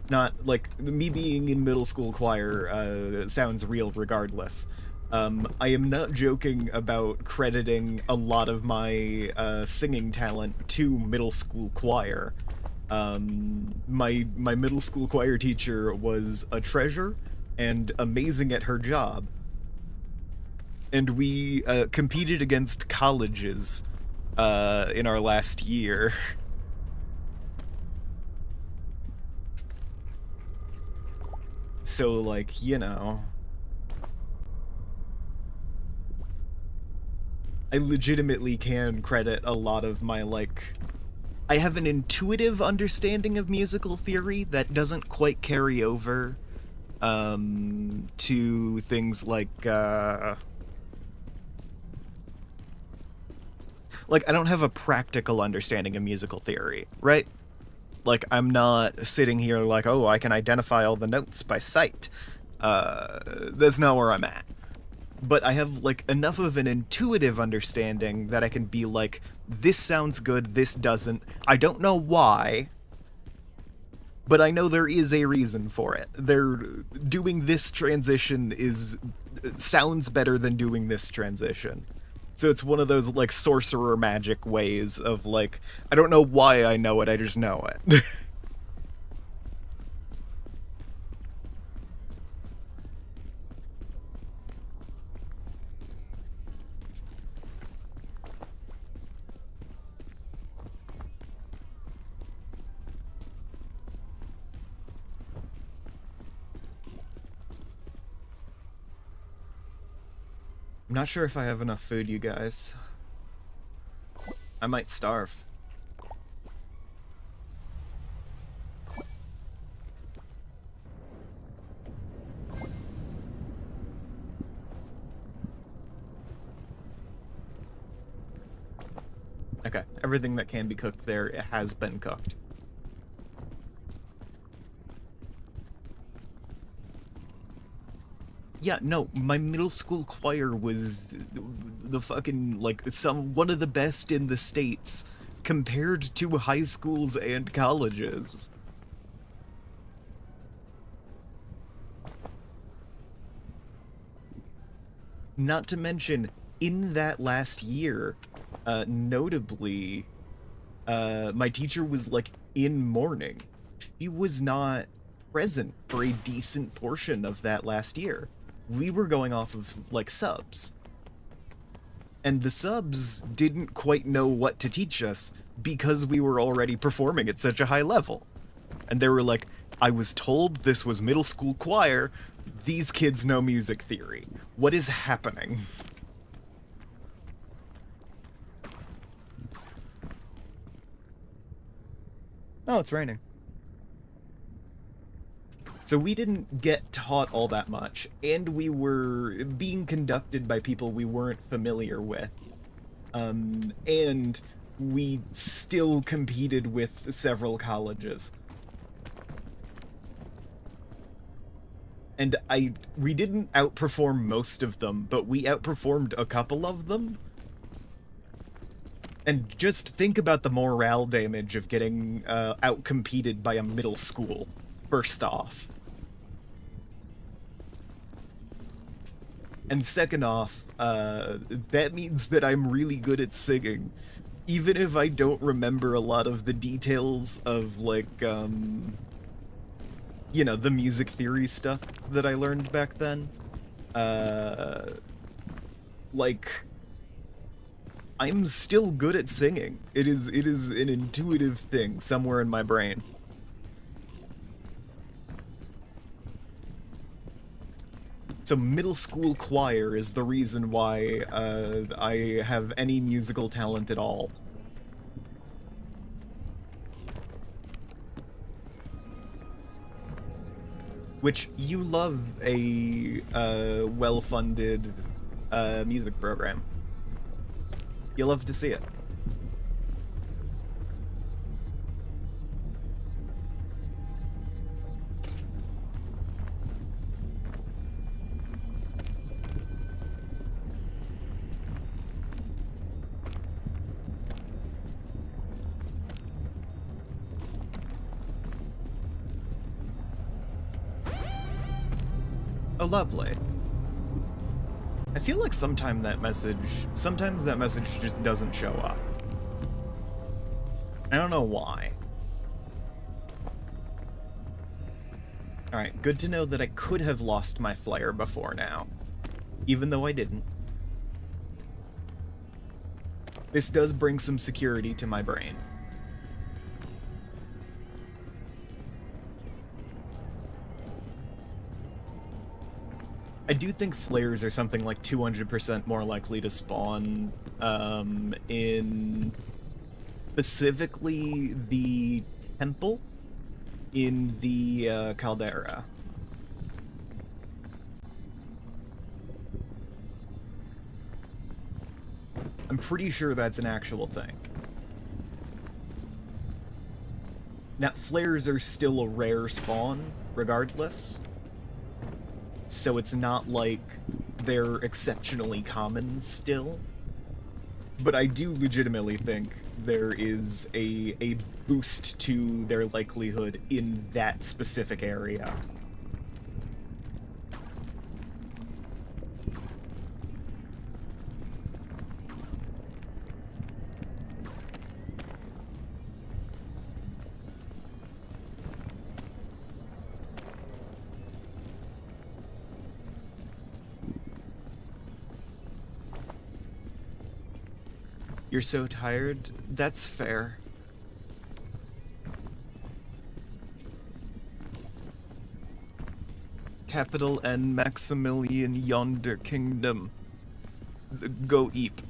Not, like, me being in middle school choir sounds real regardless. I am not joking about crediting a lot of my singing talent to middle school choir. My middle school choir teacher was a treasure and amazing at her job. And we competed against colleges in our last year. So, like, you know... I legitimately can credit a lot of my, like, I have an intuitive understanding of musical theory that doesn't quite carry over to things like I don't have a practical understanding of musical theory, right? Like, I'm not sitting here like, oh, I can identify all the notes by sight. That's not where I'm at. But I have, like, enough of an intuitive understanding that I can be like, this sounds good, this doesn't. I don't know why, but I know there is a reason for it. They're doing this transition sounds better than doing this transition. So it's one of those, like, sorcerer magic ways of, like, I don't know why I know it, I just know it. I'm not sure if I have enough food, you guys. I might starve. Okay, everything that can be cooked there, it has been cooked. Yeah, no, my middle school choir was the fucking, like, one of the best in the States compared to high schools and colleges. Not to mention, in that last year, notably, my teacher was, like, in mourning. She was not present for a decent portion of that last year. We were going off of, like, subs. And the subs didn't quite know what to teach us because we were already performing at such a high level. And they were like, I was told this was middle school choir. These kids know music theory. What is happening? Oh, it's raining. So we didn't get taught all that much, and we were being conducted by people we weren't familiar with. And we still competed with several colleges. And we didn't outperform most of them, but we outperformed a couple of them. And just think about the morale damage of getting outcompeted by a middle school, first off. And second off, that means that I'm really good at singing. Even if I don't remember a lot of the details of, like, you know, the music theory stuff that I learned back then. Like, I'm still good at singing. It is an intuitive thing somewhere in my brain. So middle school choir is the reason why I have any musical talent at all. Which, you love a well-funded music program. You love to see it. Oh, lovely. I feel like sometimes that message just doesn't show up. I don't know why. Alright, good to know that I could have lost my flare before now. Even though I didn't. This does bring some security to my brain. I do think flares are something like 200% more likely to spawn in specifically the temple in the caldera. I'm pretty sure that's an actual thing. Now, flares are still a rare spawn, regardless. So it's not like they're exceptionally common still. But I do legitimately think there is a boost to their likelihood in that specific area. You're so tired? That's fair. Capital N Maximilian Yonder Kingdom. Go eep.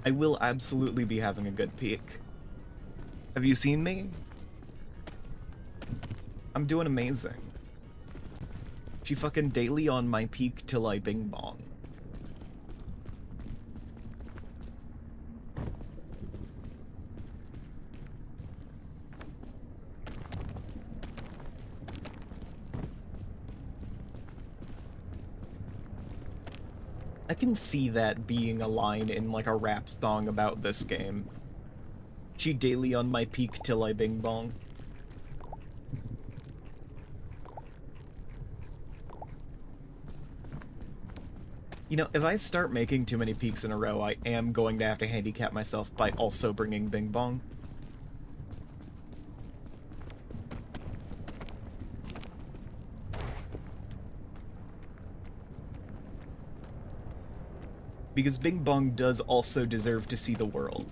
I will absolutely be having a good peek. Have you seen me? I'm doing amazing. She fucking daily on my peak till I bing bong. I can see that being a line in like a rap song about this game. She daily on my peak till I bing bong. You know, if I start making too many peaks in a row, I am going to have to handicap myself by also bringing Bing Bong. Because Bing Bong does also deserve to see the world.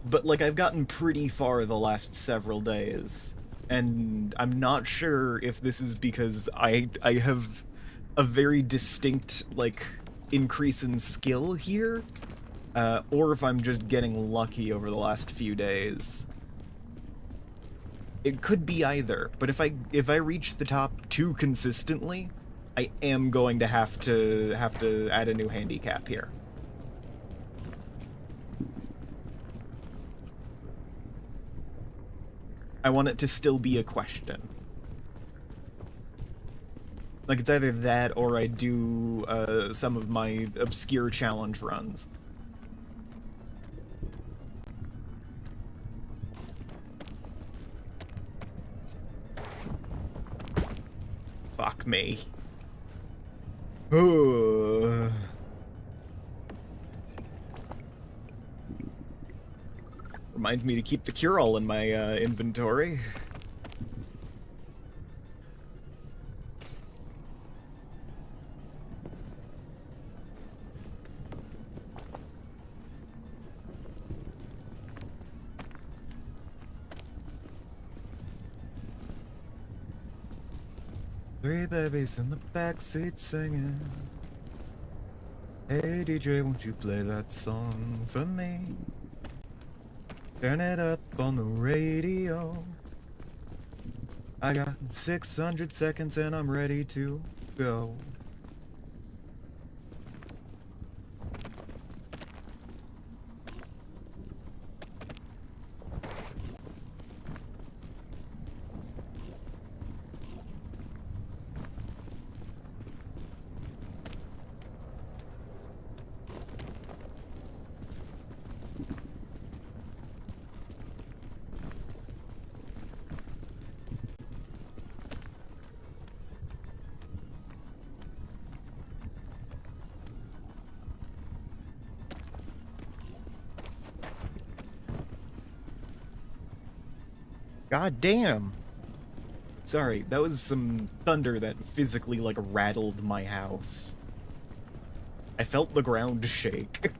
But, like, I've gotten pretty far the last several days, and I'm not sure if this is because I have a very distinct, like, increase in skill here, or if I'm just getting lucky over the last few days. It could be either, but if I reach the top too consistently, I am going to have to add a new handicap here. I want it to still be a question. Like, it's either that or I do some of my obscure challenge runs. Fuck me. Reminds me to keep the cure-all in my inventory. Three babies in the backseat singing. Hey DJ, won't you play that song for me? Turn it up on the radio. I got 600 seconds and I'm ready to go. God damn. Sorry, that was some thunder that physically, like, rattled my house. I felt the ground shake.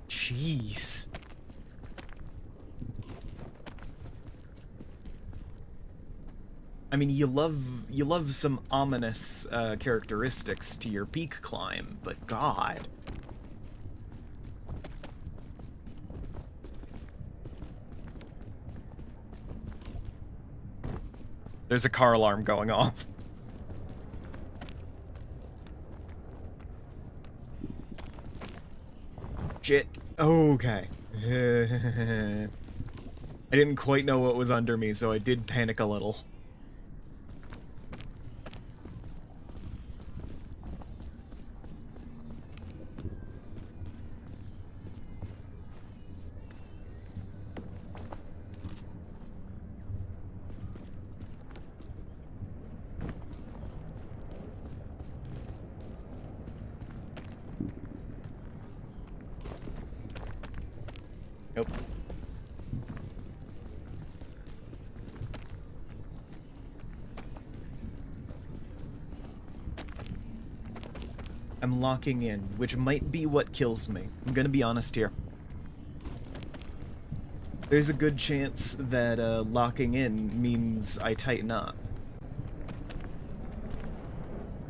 Jeez. I mean, you love some ominous characteristics to your peak climb, but God. There's a car alarm going off. Shit. Okay. I didn't quite know what was under me, so I did panic a little. Nope. I'm locking in, which might be what kills me. I'm gonna be honest here. There's a good chance that locking in means I tighten up.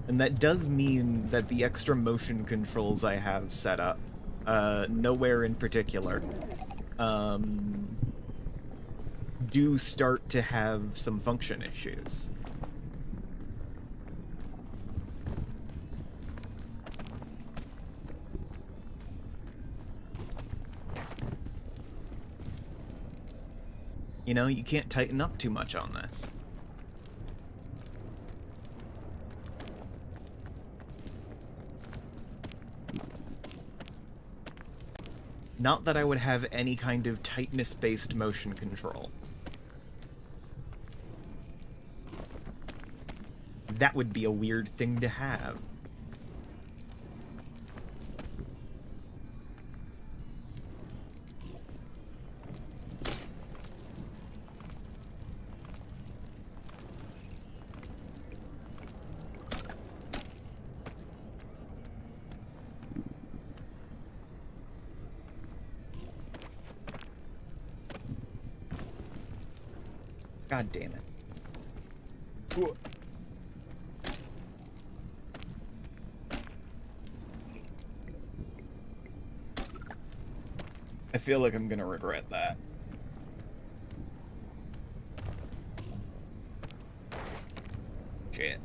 And that does mean that the extra motion controls I have set up, nowhere in particular, do start to have some function issues. You know, you can't tighten up too much on this. Not that I would have any kind of tightness-based motion control. That would be a weird thing to have. God damn it. Ooh. I feel like I'm gonna regret that. Shit.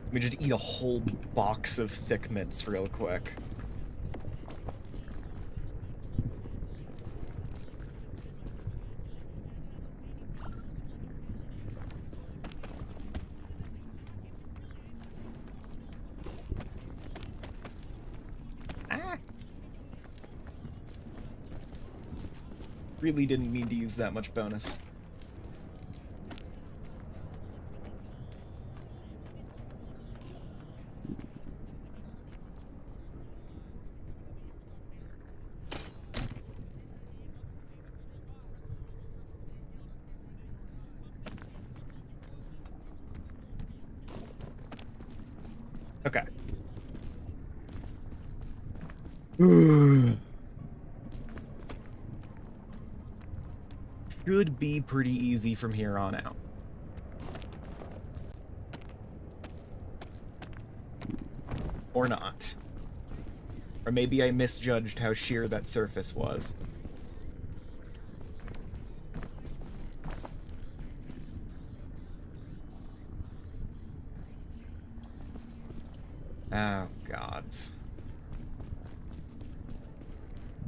Let me just eat a whole box of Thick Mints real quick. Ah! Really didn't mean to use that much bonus. Okay. Should be pretty easy from here on out. Or not. Or maybe I misjudged how sheer that surface was. Oh, gods.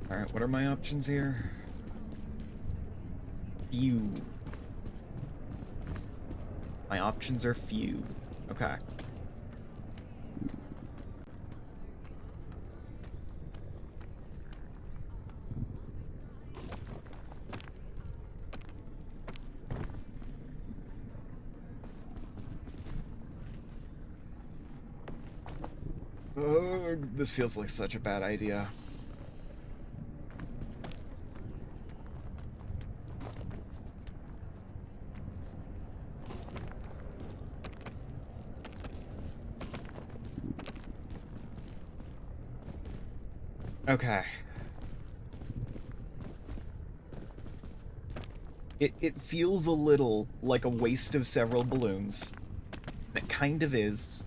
Alright, what are my options here? Few. My options are few. Okay. Oh, this feels like such a bad idea. Okay. It feels a little like a waste of several balloons. It kind of is.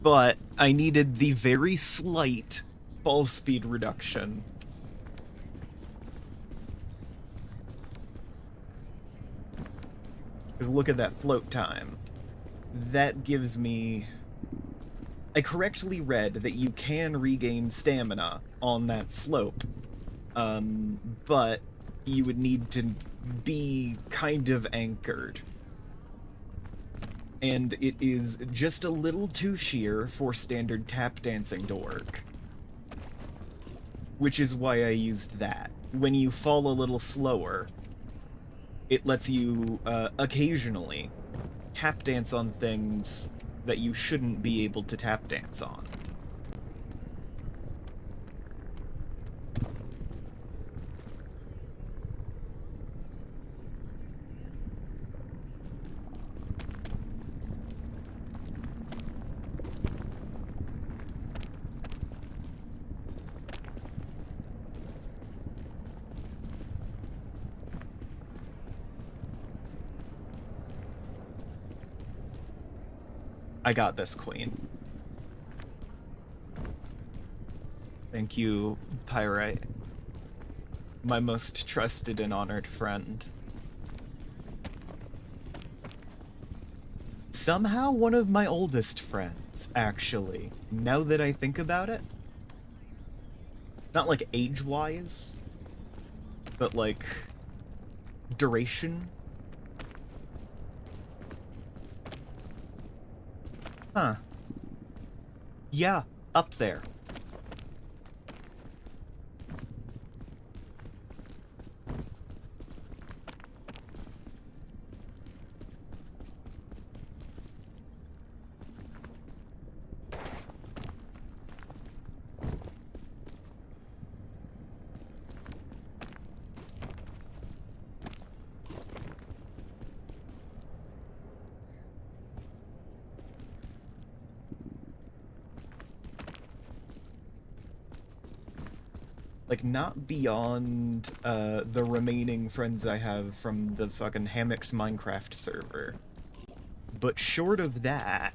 But I needed the very slight fall speed reduction. Because look at that float time. That gives me... I correctly read that you can regain stamina on that slope. But you would need to be kind of anchored. And it is just a little too sheer for standard tap dancing to work. Which is why I used that. When you fall a little slower, it lets you occasionally tap dance on things that you shouldn't be able to tap dance on. I got this, Queen. Thank you, Pyrite. My most trusted and honored friend. Somehow one of my oldest friends, actually, now that I think about it. Not like age-wise, but like duration. Huh. Yeah, up there. Like, not beyond the remaining friends I have from the fucking Hammocks Minecraft server. But short of that...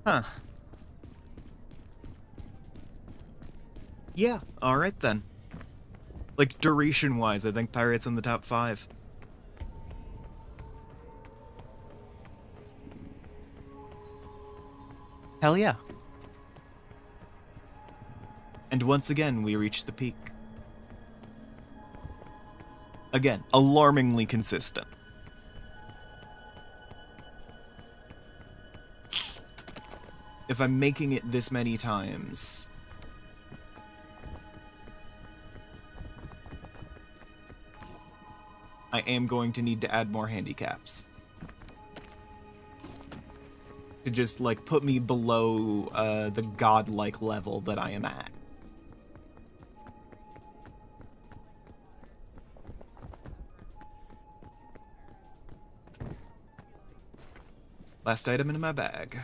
Huh. Yeah, alright then. Like, duration-wise, I think Pirate's in the top 5. Hell yeah. And once again, we reach the peak. Again, alarmingly consistent. If I'm making it this many times... I am going to need to add more handicaps. To just, like, put me below the godlike level that I am at. Last item in my bag.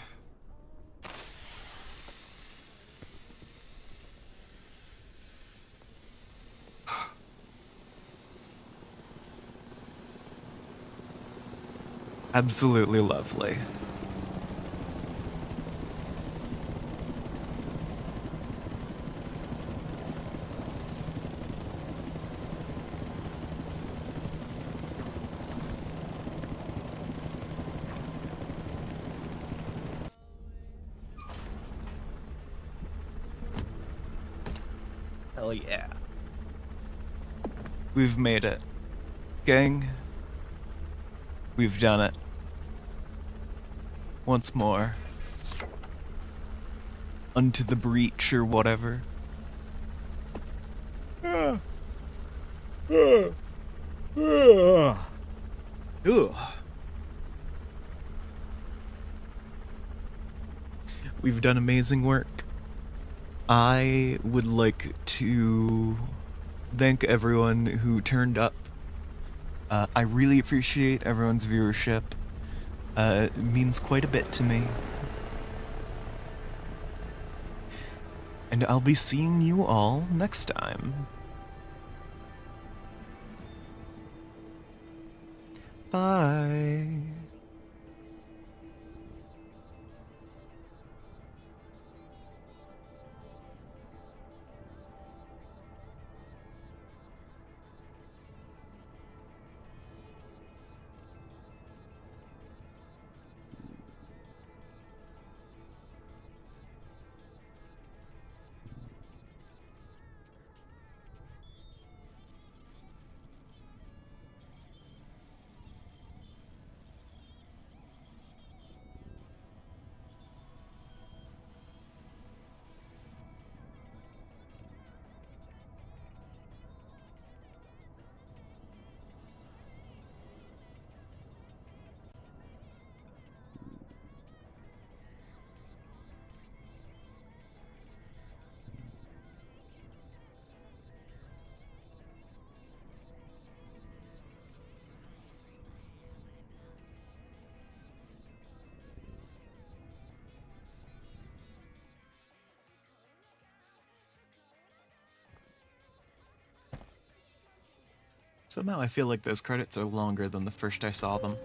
Absolutely lovely. Hell yeah. We've made it. Gang, we've done it. Once more. Unto the breach or whatever. Ugh. We've done amazing work. I would like to thank everyone who turned up. I really appreciate everyone's viewership. It means quite a bit to me. And I'll be seeing you all next time. Bye. Somehow I feel like those credits are longer than the first I saw them.